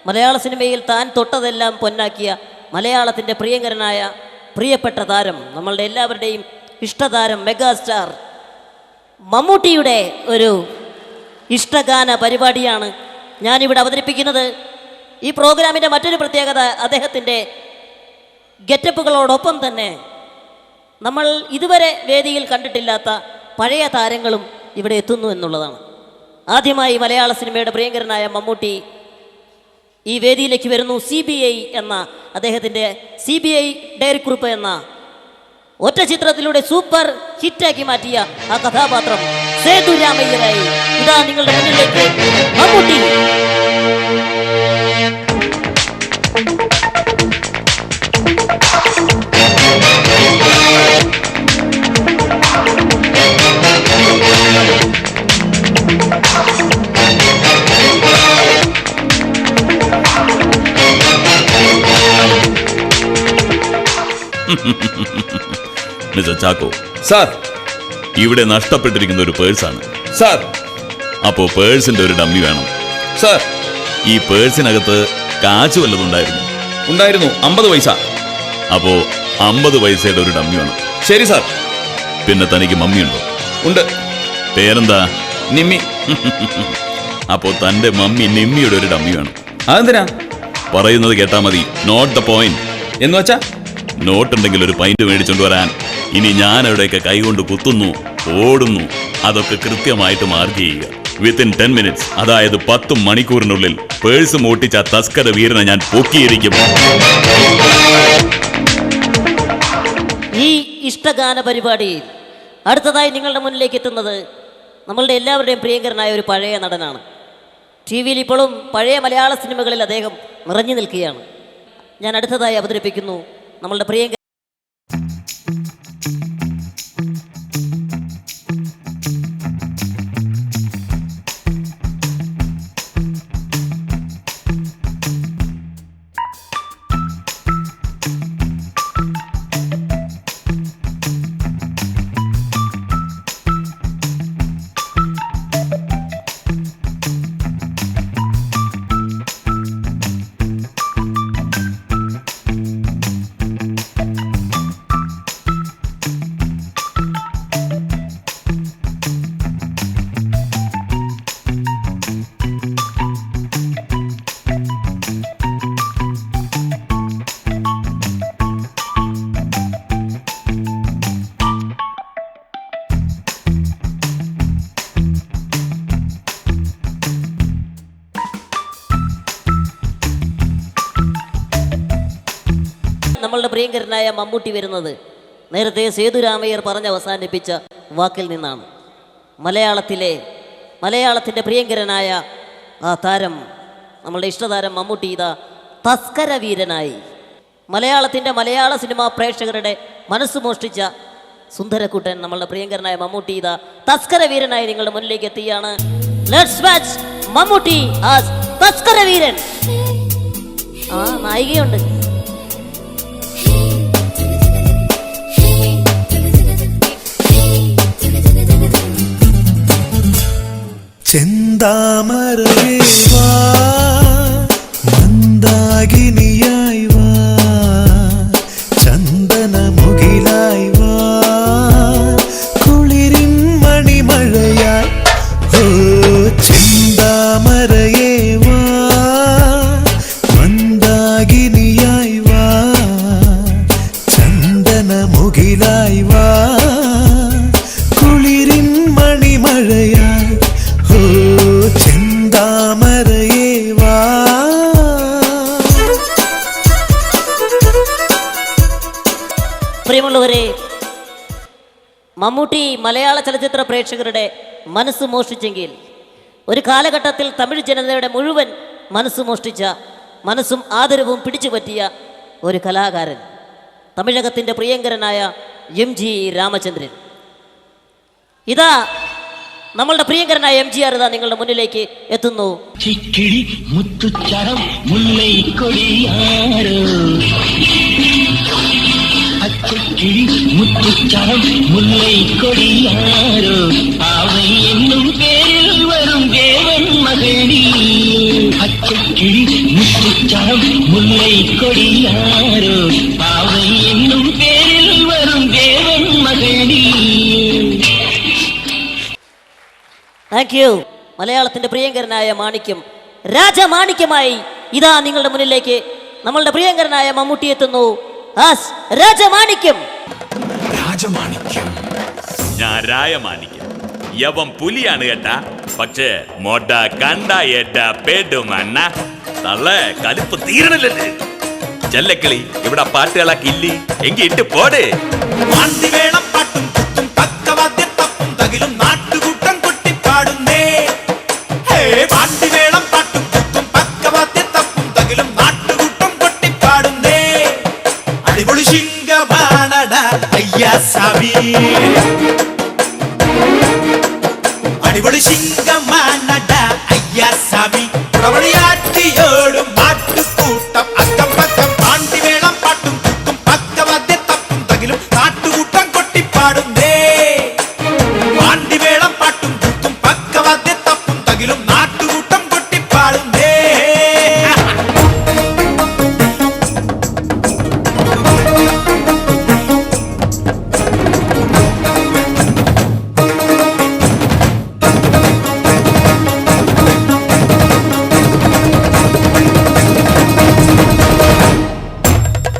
മലയാള സിനിമയിൽ താൻ തൊട്ടതെല്ലാം പൊന്നാക്കിയ മലയാളത്തിൻ്റെ പ്രിയങ്കരനായ പ്രിയപ്പെട്ട താരം, നമ്മളുടെ എല്ലാവരുടെയും ഇഷ്ടതാരം മെഗാസ്റ്റാർ മമ്മൂട്ടിയുടെ ഒരു ഇഷ്ടഗാന പരിപാടിയാണ് ഞാനിവിടെ അവതരിപ്പിക്കുന്നത്. ഈ പ്രോഗ്രാമിൻ്റെ മറ്റൊരു പ്രത്യേകത അദ്ദേഹത്തിൻ്റെ ഗെറ്റപ്പുകളോടൊപ്പം തന്നെ നമ്മൾ ഇതുവരെ വേദിയിൽ കണ്ടിട്ടില്ലാത്ത പഴയ താരങ്ങളും ഇവിടെ എത്തുന്നു എന്നുള്ളതാണ്. ആദ്യമായി മലയാള സിനിമയുടെ പ്രിയങ്കരനായ മമ്മൂട്ടി ഈ വേദിയിലേക്ക് വരുന്നു. CBI എന്ന അദ്ദേഹത്തിൻ്റെ CBI ഡയറിക്കുറിപ്പ് എന്ന ഒറ്റ ചിത്രത്തിലൂടെ സൂപ്പർ ഹിറ്റാക്കി മാറ്റിയ ആ കഥാപാത്രം സേതുരാമയ്യരായി ഇതാ നിങ്ങളുടെ മുന്നിലേക്ക് മമ്മൂട്ടി. മിസ്റ്റർ ചാക്കോ. സാർ, ഇവിടെ നഷ്ടപ്പെട്ടിരിക്കുന്ന ഒരു പേഴ്സാണ്. സാർ, അപ്പോ പേഴ്സിന്റെ ഒരു ഡമ്മി വേണം. സാർ, ഈ പേഴ്സിനകത്ത് കാശ് വല്ലതുണ്ടായിരുന്നു? ഉണ്ടായിരുന്നു, 50 പൈസ. അപ്പോ 50 പൈസയുടെ ഒരു ഡമ്മി വേണം. ശരി സാർ. പിന്നെ തനിക്ക് മമ്മിയുണ്ടോ? ഉണ്ട്. പേരെന്താ? നിമ്മി. അപ്പോ തന്റെ മമ്മി നിമ്മിയുടെ ഒരു ഡമ്മി വേണം. അതെന്തിനാ? പറയുന്നത് കേട്ടാ മതി. Note the point. എന്ന് വെച്ചാ നോട്ടുണ്ടെങ്കിൽ ഒരു പൈന്റ് മേടിച്ചോണ്ട് വരാൻ. ഇനി ഞാൻ അവിടെയൊക്കെ കൈകൊണ്ട് കുത്തുന്നു, ഓടുന്നു, അതൊക്കെ കൃത്യമായിട്ട് മാർക്ക് ചെയ്യുക. വിത്തിൻ 10 മിനിറ്റ്സ്, അതായത് 10 മണിക്കൂറിനുള്ളിൽ പേഴ്സ് മോട്ടിച്ച തസ്കര വീരനെ ഞാൻ പൊക്കിയിരിക്കും. ഈ ഇഷ്ടഗാന പരിപാടിയിൽ അടുത്തതായി നിങ്ങളുടെ മുന്നിലേക്ക് എത്തുന്നത് നമ്മളുടെ എല്ലാവരുടെയും പ്രിയങ്കരനായ ഒരു പഴയ നടനാണ്. TV-യിൽ ഇപ്പോഴും പഴയ മലയാള സിനിമകളിൽ അദ്ദേഹം നിറഞ്ഞു നിൽക്കുകയാണ്. ഞാൻ അടുത്തതായി അവതരിപ്പിക്കുന്നു നമ്മളുടെ പ്രിയങ്കര നമ്മളുടെ പ്രിയങ്കരനായ മമ്മൂട്ടി വരുന്നത് നേരത്തെ സേതുരാമയ്യർ പറഞ്ഞ് അവസാനിപ്പിച്ച വാക്കിൽ നിന്നാണ്. മലയാളത്തിൻ്റെ പ്രിയങ്കരനായ ആ താരം, നമ്മളുടെ ഇഷ്ടതാരം മമ്മൂട്ടി ഇതാ തസ്കര വീരനായി മലയാള സിനിമാ പ്രേക്ഷകരുടെ മനസ്സ് മോഷ്ടിച്ച സുന്ദരക്കുട്ടൻ നമ്മളുടെ പ്രിയങ്കരനായ മമ്മൂട്ടി ഇതാ തസ്കര വീരനായി നിങ്ങളുടെ മുന്നിലേക്ക് എത്തിയാണ്. Let's watch Mammootty as Thaskara വീരൻ. ആ നായികയുണ്ട്. ചെന്താമരേ വാ, മന്ദാകിനിയായി വാ, ചന്ദനമുകിലായി വാ, കുളിരിൻ മണിമഴയായി. ഓ ചെന്താമരയേ വാ, മന്ദാകിനിയായി വാ, ചന്ദനമുകിലായി വാ, കുളിരിൻ മണിമഴയായി. ഓ ചെന്താമരയേ വാ. പ്രിയമുള്ളവരെ, മമ്മൂട്ടി മലയാള ചലച്ചിത്ര പ്രേക്ഷകരുടെ മനസ്സ് മോഷ്ടിച്ചെങ്കിൽ ഒരു കാലഘട്ടത്തിൽ തമിഴ് ജനതയുടെ മുഴുവൻ മനസ്സ് മോഷ്ടിച്ച, മനസ്സും ആദരവും പിടിച്ചു പറ്റിയ ഒരു കലാകാരൻ, തമിഴകത്തിൻ്റെ പ്രിയങ്കരനായ MG രാമചന്ദ്രൻ. ഇതാ നമ്മളുടെ പ്രിയങ്കരനായ MGR ഇതാ നിങ്ങളുടെ മുന്നിലേക്ക് എത്തുന്നു. ചിക്കിടി മുത്തുച്ചരം മുല്ലൈ കൊടിയാരോ, അച്ചിക്കിടി മുത്തുച്ചരം മുല്ലൈ കൊടിയാരോ, അവൻ എന്നും പേരിൽ വരും ദേവൻ മകനീ. അച്ചിക്കിടി മുത്തുച്ചരം മുല്ലൈ കൊടിയാരോ, അവൻ എന്നും പേരിൽ വരും ദേവൻ മകനീ. Thank you. മലയാളത്തിൻ്റെ പ്രിയങ്കരനായ മാണിക്യം, രാജമാണിക്യമായി ഇതാ നിങ്ങളുടെ മുന്നിലേക്ക് നമ്മളുടെ പ്രിയങ്കരനായ മമ്മൂട്ടി എത്തുന്നു. രാജമാണിക്യം. രാജമാണിക്യം. ഞാൻ രായമാണിക്യം. യവൻ പുലിയാണ് കേട്ടാ, പക്ഷേ മൊട കണ്ട ഏട്ട പേടുമണ്ണ തള്ള കലിപ്പ് തീരണല്ലേ. ചെല്ലക്കിളി ഇവിടെ പാട്ടുകളാക്കില്ലി എങ്കി ഇട്ട് പോട്. വേളം പാട്ടും കുത്തും പക്കവാദ്യം തപ്പും തകിലും നാട്ടുകൂട്ടം കൊട്ടിപ്പാടുന്നേ. വേളം പാട്ടും കുത്തും പക്കവാദ്യം തപ്പും തകിലും നാട്ടുകൂട്ടം കൊട്ടിപ്പാടുന്നേ. അടിപൊളി ശിങ്കമാണട അയ്യാ സാമി, അടിപൊളി ശിങ്കമാണട അയ്യാ സാമി. പ്രവളിയാറ്റിയോടും പാട്ടുകൂട്ടം അക്കം പക്കം. പാണ്ടിവേളം പാട്ടും കുത്തും പക്കവാദ്യം തപ്പും തകിലും നാട്ടുകൂട്ടം കൊട്ടിപ്പാടുന്നേ. പാണ്ടിവേളം പാട്ടും കുത്തും പക്കവാദ്യം തപ്പും തകിലും നാട്ടുകൂട്ടം കൊട്ടിപ്പാടുന്നേ.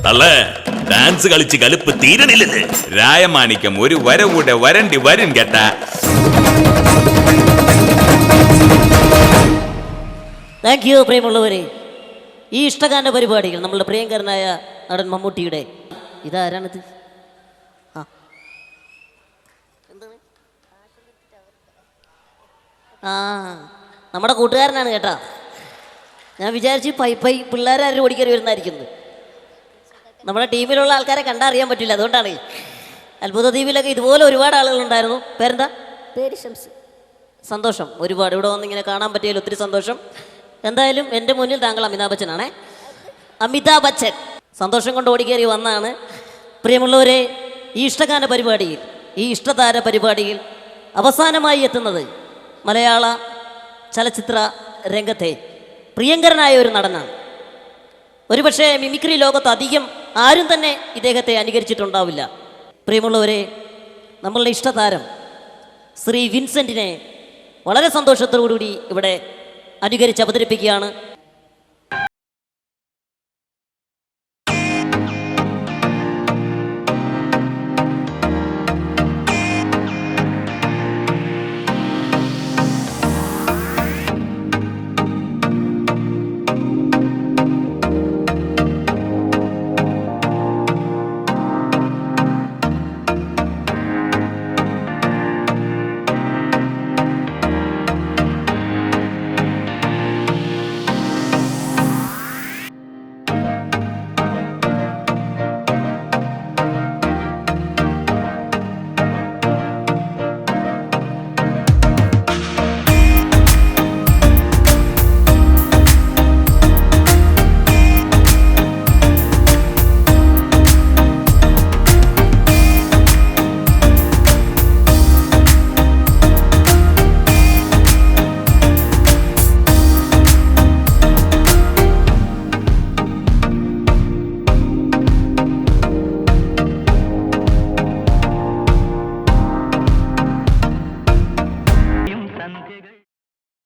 തള്ളേ ഡാൻസ് കളിച്ച് കലിപ്പ് തീരണില്ലേ. രായമാണിക്യം ഒരു വരവൂടെ വരണ്ടി വരും കേട്ടാ. Thank you. പ്രിയമുള്ളവരെ, ഈ ഇഷ്ടഗാന പരിപാടികൾ നമ്മളുടെ പ്രിയങ്കരനായ നടൻ മമ്മൂട്ടിയുടെ ഇതാരാണിത്? ആ നമ്മുടെ കൂട്ടുകാരനാണ് കേട്ടാ. ഞാൻ വിചാരിച്ച് പൈ പിള്ളേരാരും ഓടിക്കറി വരുന്നതായിരിക്കുന്നത്. നമ്മുടെ ടീമിലുള്ള ആൾക്കാരെ കണ്ടറിയാൻ പറ്റില്ല, അതുകൊണ്ടാണ്. അത്ഭുത ദ്വീപിലൊക്കെ ഇതുപോലെ ഒരുപാട് ആളുകളുണ്ടായിരുന്നു. പേരെന്താ? പേര് ഷംസ്. സന്തോഷം, ഒരുപാട് ഇവിടെ വന്ന് ഇങ്ങനെ കാണാൻ പറ്റിയതിൽ ഒത്തിരി സന്തോഷം. എന്തായാലും എൻ്റെ മുന്നിൽ താങ്കൾ അമിതാഭ് ബച്ചനാണേ. അമിതാഭ് ബച്ചൻ സന്തോഷം കൊണ്ട് ഓടിക്കേറി വന്നാണ്. പ്രിയമുള്ളവരെ, ഈ ഇഷ്ടഗാന പരിപാടിയിൽ, ഈ ഇഷ്ടതാര പരിപാടിയിൽ അവസാനമായി എത്തുന്നത് മലയാള ചലച്ചിത്ര രംഗത്തെ പ്രിയങ്കരനായ ഒരു നടനാണ്. ഒരുപക്ഷെ മിമിക്രി ലോകത്ത് അധികം ആരും തന്നെ ഇദ്ദേഹത്തെ അനുകരിച്ചിട്ടുണ്ടാവില്ല. പ്രിയമുള്ളവരെ, നമ്മളുടെ ഇഷ്ടതാരം ശ്രീ വിൻസെൻറ്റിനെ വളരെ സന്തോഷത്തോടുകൂടി ഇവിടെ അനുകരിച്ച് അവതരിപ്പിക്കുകയാണ്.